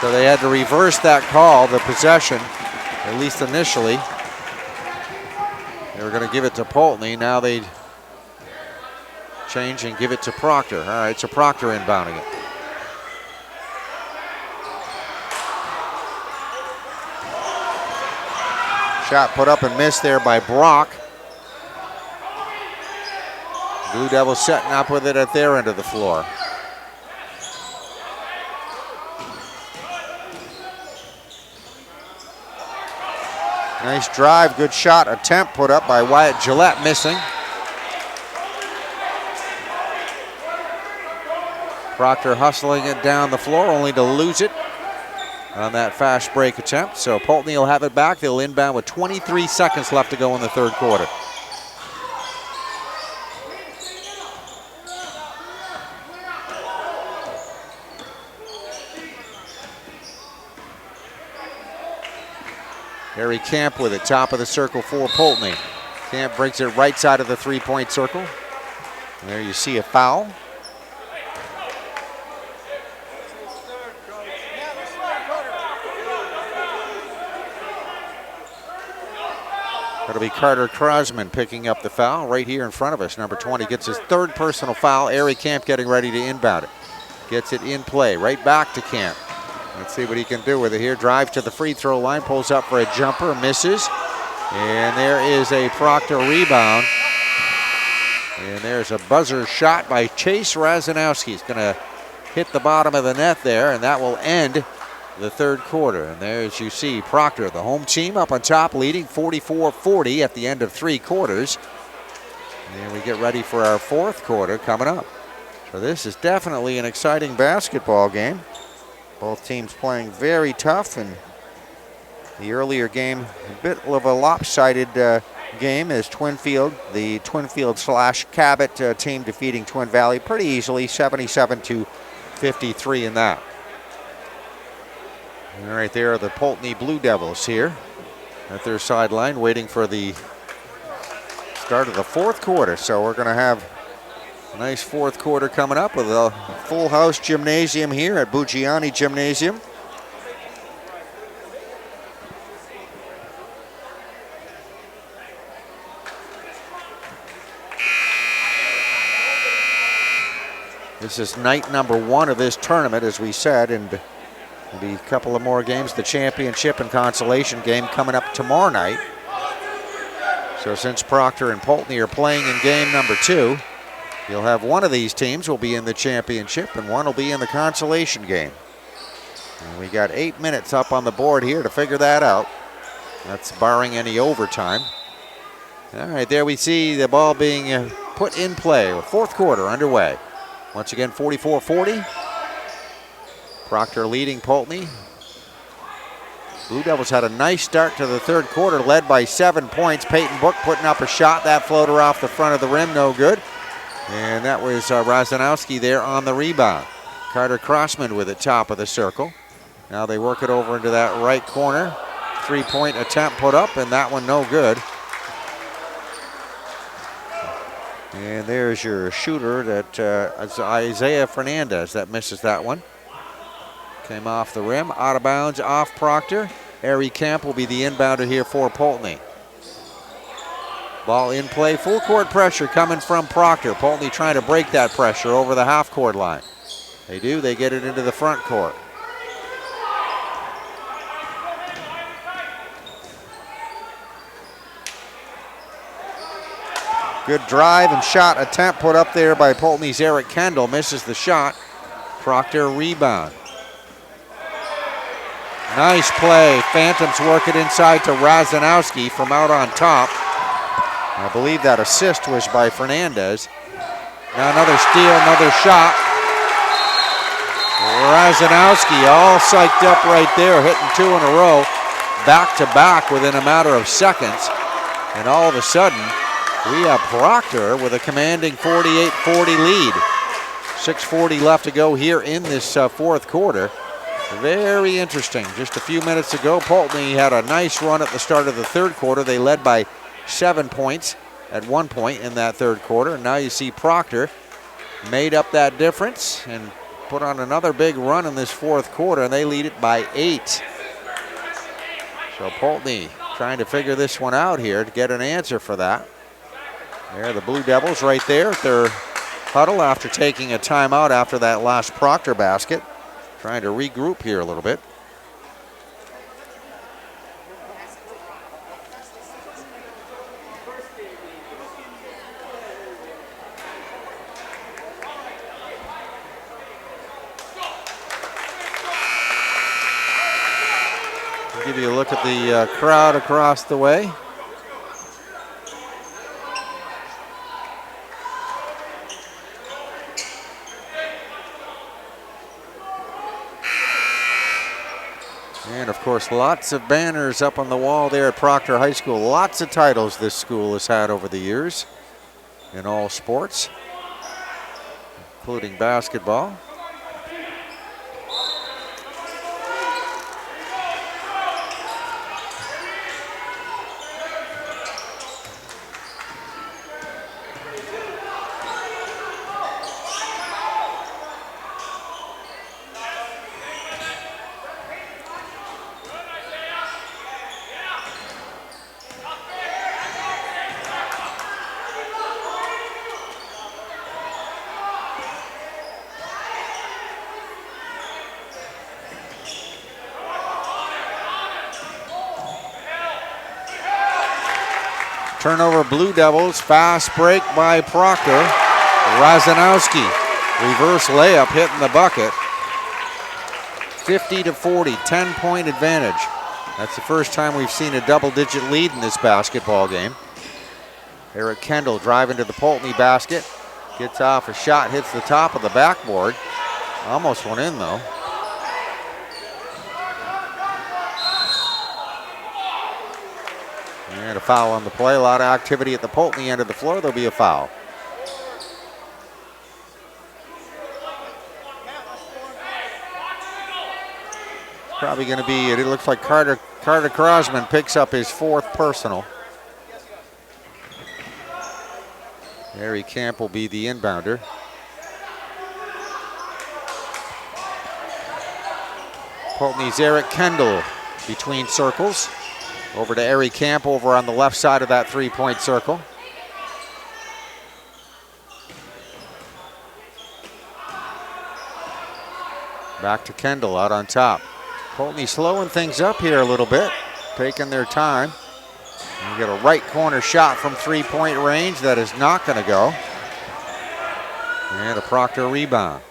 So they had to reverse that call, the possession, at least initially. They were going to give it to Poultney. Now they change and give it to Proctor. All right, so Proctor inbounding it. Shot put up and missed there by Brock. Blue Devils setting up with it at their end of the floor. Nice drive, good shot attempt put up by Wyatt Gillette, missing. Proctor hustling it down the floor, only to lose it on that fast break attempt. So Poultney will have it back. They'll inbound with 23 seconds left to go in the third quarter. Harry Camp with it, top of the circle for Poultney. Camp brings it right side of the three-point circle. And there you see a foul. That'll be Carter Crosman picking up the foul right here in front of us. Number 20 gets his third personal foul. Ari Camp getting ready to inbound it. Gets it in play, right back to Camp. Let's see what he can do with it here. Drive to the free throw line, pulls up for a jumper, misses. And there is a Proctor rebound. And there's a buzzer shot by Chase Razanowski. He's going to hit the bottom of the net there, and that will end the third quarter. And there's you see Proctor, the home team, up on top, leading 44-40 at the end of three quarters. And we get ready for our fourth quarter coming up. So this is definitely an exciting basketball game. Both teams playing very tough, and the earlier game, a bit of a lopsided game as the Twinfield/Cabot team defeating Twin Valley pretty easily, 77-53 in that. And right there are the Poultney Blue Devils here at their sideline waiting for the start of the fourth quarter. So we're going to have a nice fourth quarter coming up with a full house gymnasium here at Buggiani Gymnasium. This is night number one of this tournament, as we said, and there'll be a couple of more games. The championship and consolation game coming up tomorrow night. So since Proctor and Poultney are playing in game number 2, you'll have one of these teams will be in the championship and one will be in the consolation game. And we got 8 minutes up on the board here to figure that out. That's barring any overtime. All right, there we see the ball being put in play. Fourth quarter underway. Once again, 44-40. Proctor leading Poultney. Blue Devils had a nice start to the third quarter, led by 7 points. Peyton Book putting up a shot. That floater off the front of the rim, no good. And that was Razanowski there on the rebound. Carter Crossman with it, top of the circle. Now they work it over into that right corner. 3-point attempt put up, and that one no good. And there's your shooter, that Isaiah Fernandez, that misses that one. Came off the rim, out of bounds, off Proctor. Harry Camp will be the inbounder here for Poultney. Ball in play, full court pressure coming from Proctor. Poultney trying to break that pressure over the half court line. They do, they get it into the front court. Good drive and shot attempt put up there by Poultney's Eric Kendall. Misses the shot. Proctor rebound. Nice play. Phantoms work it inside to Razanowski from out on top. I believe that assist was by Fernandez. Now another steal, another shot. Razanowski all psyched up right there, hitting 2 in a row, back to back within a matter of seconds. And all of a sudden, we have Proctor with a commanding 48-40 lead. 6:40 left to go here in this fourth quarter. Very interesting. Just a few minutes ago, Poultney had a nice run at the start of the third quarter. They led by 7 points at one point in that third quarter. And now you see Proctor made up that difference and put on another big run in this fourth quarter, and they lead it by 8. So Poultney trying to figure this one out here to get an answer for that. There, the Blue Devils right there at their huddle after taking a timeout after that last Proctor basket. Trying to regroup here a little bit. I'll give you a look at the crowd across the way. And of course, lots of banners up on the wall there at Proctor High School. Lots of titles this school has had over the years in all sports, including basketball. Turnover Blue Devils, fast break by Proctor. Razanowski, reverse layup hitting the bucket. 50-40, 10-point advantage. That's the first time we've seen a double-digit lead in this basketball game. Eric Kendall driving to the Poultney basket. Gets off a shot, hits the top of the backboard. Almost went in though. And a foul on the play. A lot of activity at the Poultney end of the floor. There'll be a foul. Probably going to be, it looks like Carter Crossman picks up his 4th personal. Harry Camp will be the inbounder. Poultney's Eric Kendall between circles. Over to Harry Camp over on the left side of that 3-point circle. Back to Kendall out on top. Poultney slowing things up here a little bit, taking their time. You get a right corner shot from 3-point range. That is not going to go. And a Proctor rebound.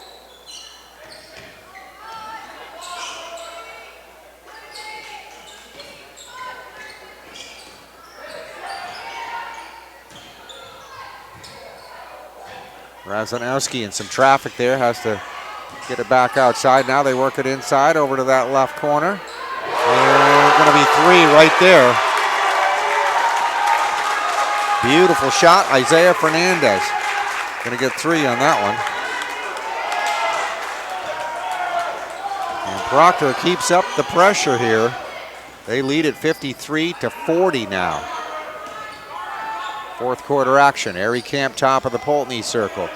Razanowski in some traffic there, has to get it back outside. Now they work it inside over to that left corner. And going to be 3 right there. Beautiful shot, Isaiah Fernandez. Going to get 3 on that one. And Proctor keeps up the pressure here. They lead at 53-40 now. Fourth quarter action. Ari Camp top of the Poultney circle.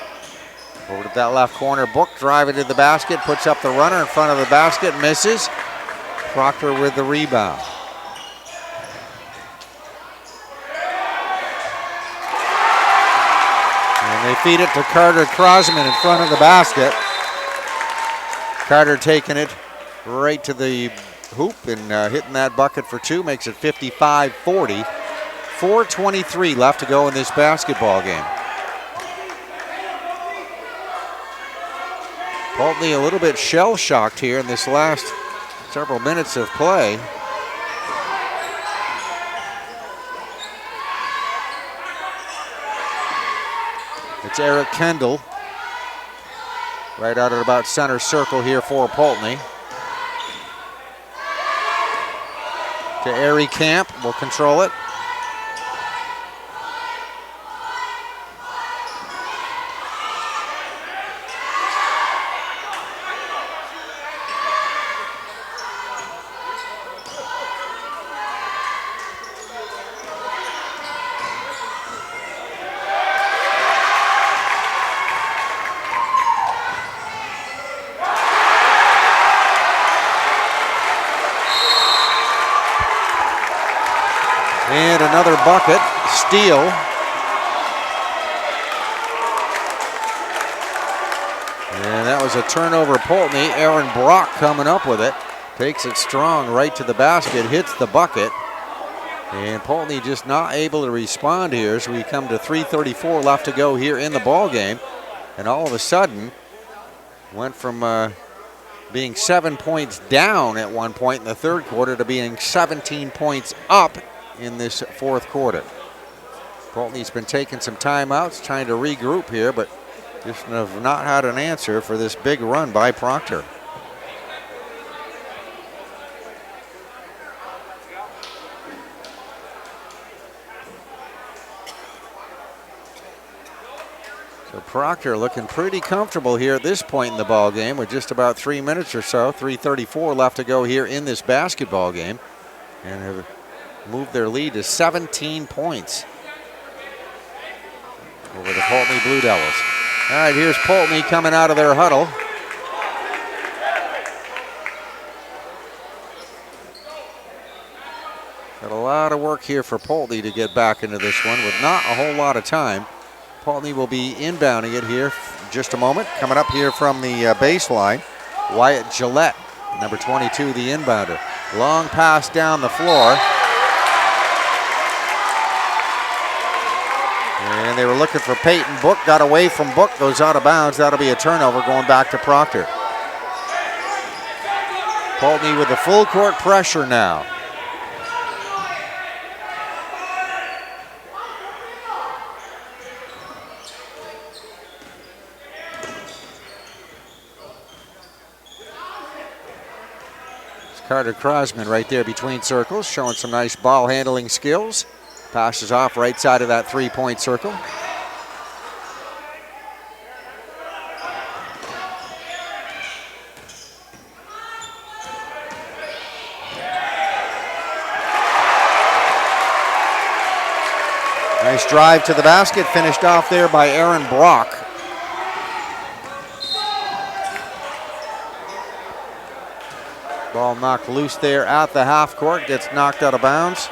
Over to that left corner. Book driving to the basket. Puts up the runner in front of the basket. Misses. Proctor with the rebound. And they feed it to Carter Crosman in front of the basket. Carter taking it right to the hoop and hitting that bucket for 2. Makes it 55-40. 4:23 left to go in this basketball game. Poultney a little bit shell-shocked here in this last several minutes of play. It's Eric Kendall right out at about center circle here for Poultney. To Ari Camp, will control it. And another bucket, steal. And that was a turnover. Poultney. Aaron Brock coming up with it. Takes it strong right to the basket, hits the bucket. And Poultney just not able to respond here as we come to 3:34 left to go here in the ball game. And all of a sudden, went from being 7 points down at one point in the third quarter to being 17 points up in this fourth quarter. Poultney's been taking some timeouts, trying to regroup here, but just have not had an answer for this big run by Proctor. So Proctor looking pretty comfortable here at this point in the ball game with just about 3 minutes or so, 3:34 left to go here in this basketball game, and have moved their lead to 17 points over the Poultney Blue Devils. All right, here's Poultney coming out of their huddle. Got a lot of work here for Poultney to get back into this one with not a whole lot of time. Poultney will be inbounding it here in just a moment. Coming up here from the baseline, Wyatt Gillette, number 22, the inbounder. Long pass down the floor. And they were looking for Peyton Book, got away from Book, goes out of bounds. That'll be a turnover going back to Proctor. Poultney with the full court pressure now. It's Carter Crosman right there between circles, showing some nice ball handling skills. Passes off right side of that three-point circle. Nice drive to the basket, finished off there by Aaron Brock. Ball knocked loose there at the half court, gets knocked out of bounds.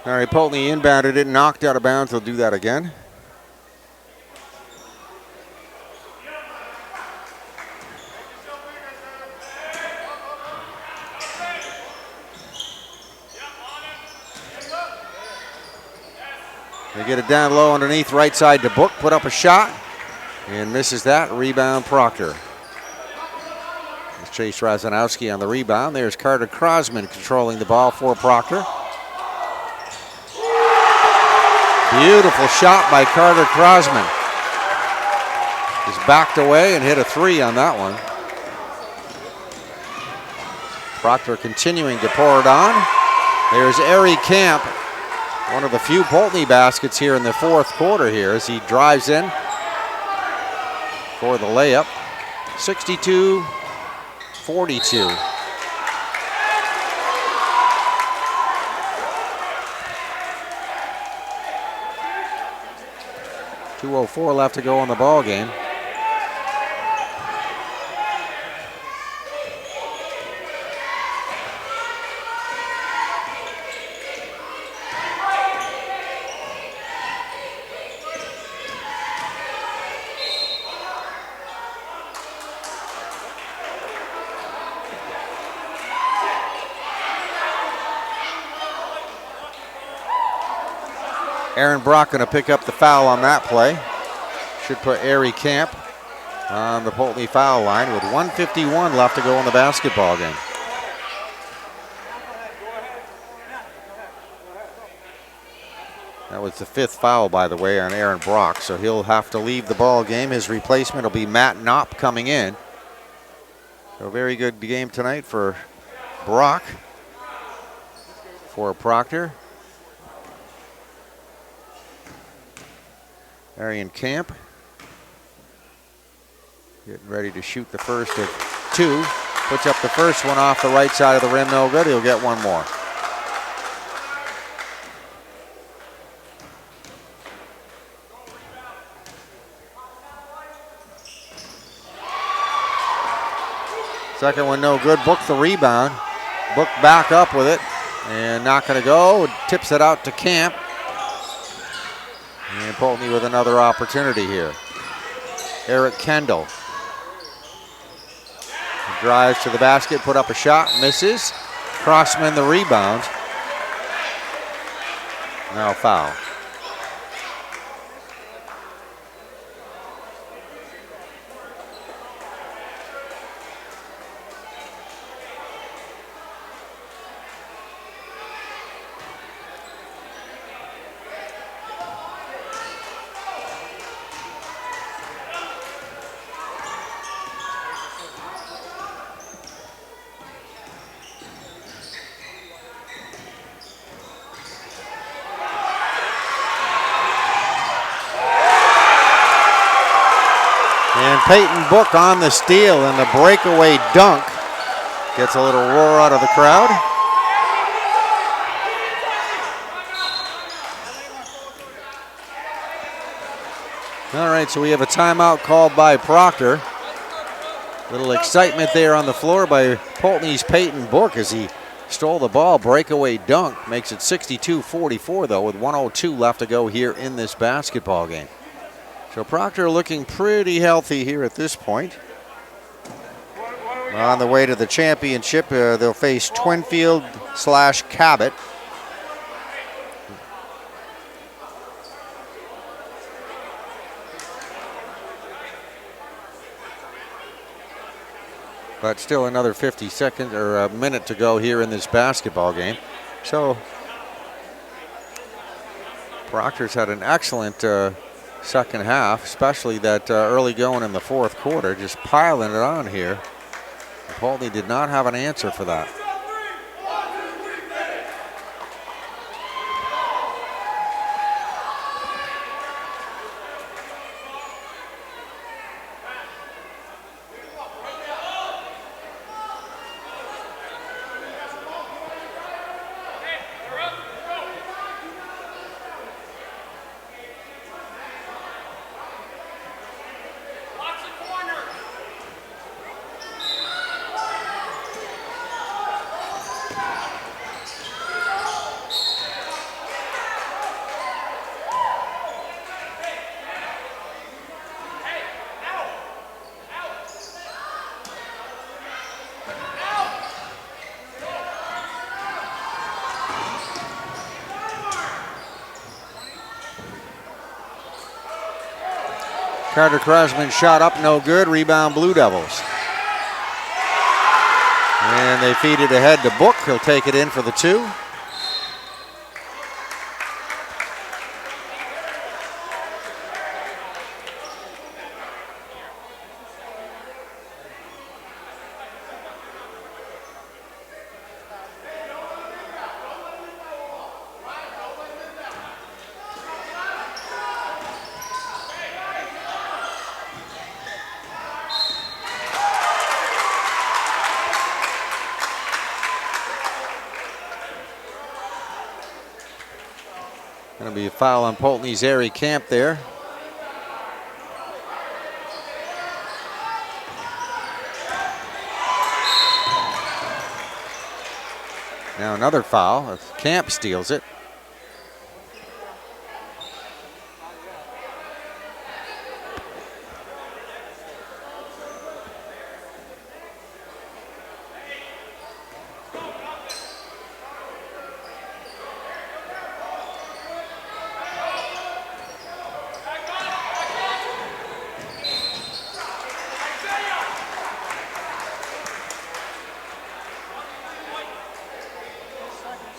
All right, Poultney inbounded it, knocked out of bounds. They'll do that again. They get it down low underneath, right side to Book, put up a shot, and misses that. Rebound, Proctor. It's Chase Razanowski on the rebound. There's Carter Crosman controlling the ball for Proctor. Beautiful shot by Carter Crosman. He's backed away and hit a three on that one. Proctor continuing to pour it on. There's Ari Camp. One of the few Poultney baskets here in the fourth quarter here as he drives in for the layup. 62-42. .204 left to go in the ball game. Aaron Brock going to pick up the foul on that play. Should put Ari Camp on the Poultney foul line with 1:51 left to go in the basketball game. That was the fifth foul, by the way, on Aaron Brock, so he'll have to leave the ball game. His replacement will be Matt Knopp coming in. So very good game tonight for Brock. For Proctor. Arian Camp getting ready to shoot the first of two. Puts up the first one off the right side of the rim, no good. He'll get one more. Second one no good. Book the rebound. Book back up with it and not going to go. Tips it out to Camp. And Poultney with another opportunity here. Eric Kendall drives to the basket, put up a shot, misses. Crossman the rebound. Now foul. Peyton Book on the steal and the breakaway dunk. Gets a little roar out of the crowd. All right, so we have a timeout called by Proctor. Little excitement there on the floor by Poultney's Peyton Book as he stole the ball. Breakaway dunk makes it 62-44 though with 1:02 left to go here in this basketball game. So Proctor looking pretty healthy here at this point. On the way to the championship, they'll face Twinfield/Cabot. But still another 50 seconds or a minute to go here in this basketball game. So Proctor's had an excellent second half, especially that early going in the fourth quarter, just piling it on here. Poultney did not have an answer for that. Carter Crosman shot up, no good. Rebound, Blue Devils. And they feed it ahead to Book. He'll take it in for the 2. Going to be a foul on Poultney's Ari Camp there. Now another foul. Camp steals it.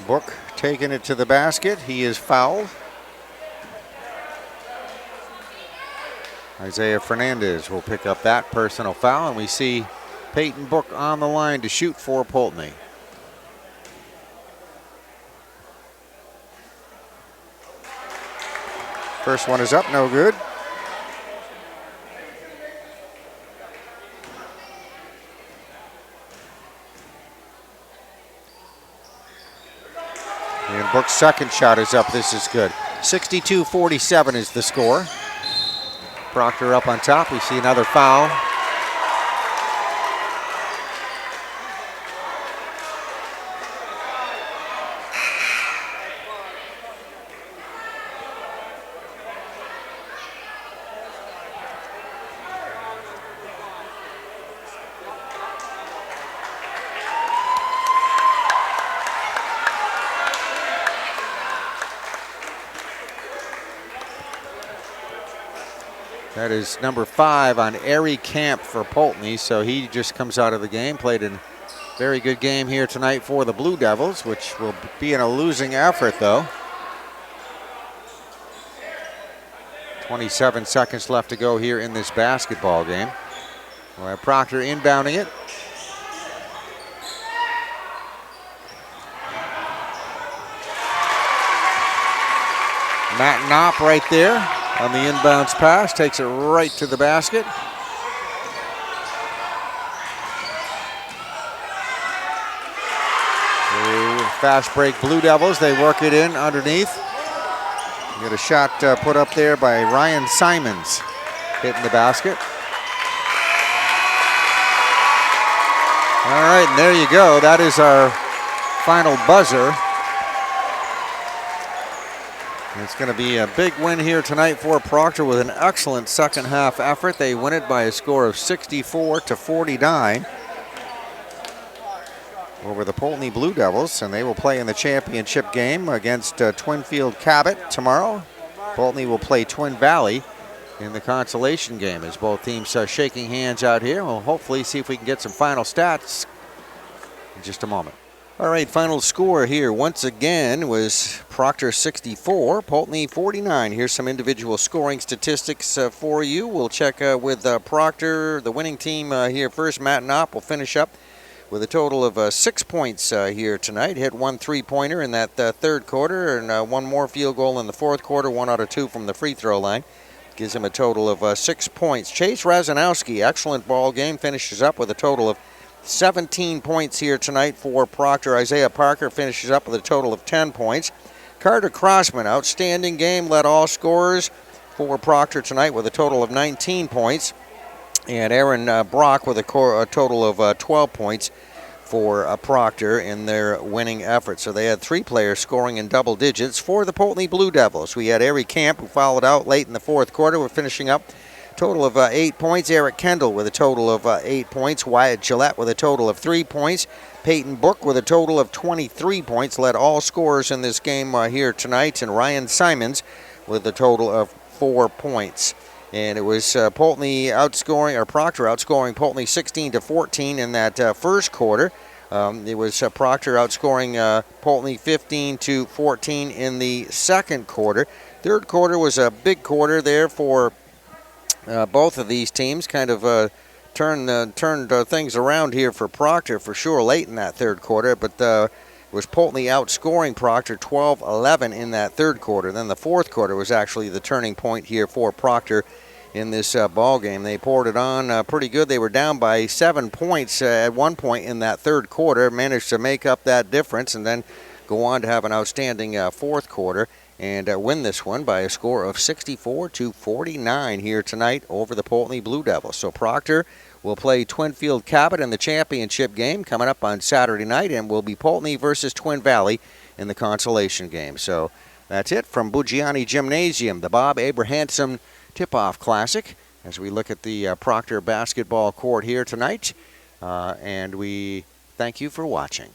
Book taking it to the basket. He is fouled. Isaiah Fernandez will pick up that personal foul, and we see Peyton Book on the line to shoot for Poultney. First one is up, no good. And Book's second shot is up. This is good. 62-47 is the score. Proctor up on top. We see another foul. That is number 5 on Ari Camp for Poultney, so he just comes out of the game. Played a very good game here tonight for the Blue Devils, which will be in a losing effort, though. 27 seconds left to go here in this basketball game. We'll have Proctor inbounding it. Matt Knopp right there on the inbounds pass, takes it right to the basket. Fast break Blue Devils, they work it in underneath. Get a shot put up there by Ryan Simons, hitting the basket. All right, and there you go. That is our final buzzer. It's going to be a big win here tonight for Proctor with an excellent second half effort. They win it by a score of 64-49 over the Poultney Blue Devils, and they will play in the championship game against Twinfield Cabot tomorrow. Poultney will play Twin Valley in the consolation game as both teams are shaking hands out here. We'll hopefully see if we can get some final stats in just a moment. All right, final score here once again was Proctor 64, Poultney 49. Here's some individual scoring statistics for you. We'll check with Proctor, the winning team here first. Matt Knopp will finish up with a total of 6 points here tonight. Hit 1 3-pointer in that third quarter and 1 more field goal in the fourth quarter, 1 out of 2 from the free throw line. Gives him a total of 6 points. Chase Razanowski, excellent ball game, finishes up with a total of 17 points here tonight for Proctor. Isaiah Parker finishes up with a total of 10 points. Carter Crossman, outstanding game, led all scorers for Proctor tonight with a total of 19 points. And Aaron Brock with a total of 12 points for Proctor in their winning effort. So they had 3 players scoring in double digits for the Poultney Blue Devils. We had Ari Camp, who fouled out late in the fourth quarter. We're finishing up total of 8 points. Eric Kendall with a total of 8 points. Wyatt Gillette with a total of 3 points. Peyton Book with a total of 23 points. Led all scorers in this game here tonight. And Ryan Simons with a total of 4 points. And it was Poultney outscoring, or Proctor outscoring Poultney 16-14 in that first quarter. It was Proctor outscoring Poultney 15-14 in the second quarter. Third quarter was a big quarter there for both of these teams. Kind of turned things around here for Proctor for sure late in that third quarter, but it was Poultney outscoring Proctor 12-11 in that third quarter. Then the fourth quarter was actually the turning point here for Proctor in this ball game. They poured it on pretty good. They were down by 7 points at one point in that third quarter, managed to make up that difference and then go on to have an outstanding fourth quarter and win this one by a score of 64-49 here tonight over the Poultney Blue Devils. So Proctor will play Twinfield Cabot in the championship game coming up on Saturday night, and will be Poultney versus Twin Valley in the consolation game. So that's it from Buggiani Gymnasium, the Bob Abrahamson Tip-Off Classic, as we look at the Proctor basketball court here tonight. And we thank you for watching.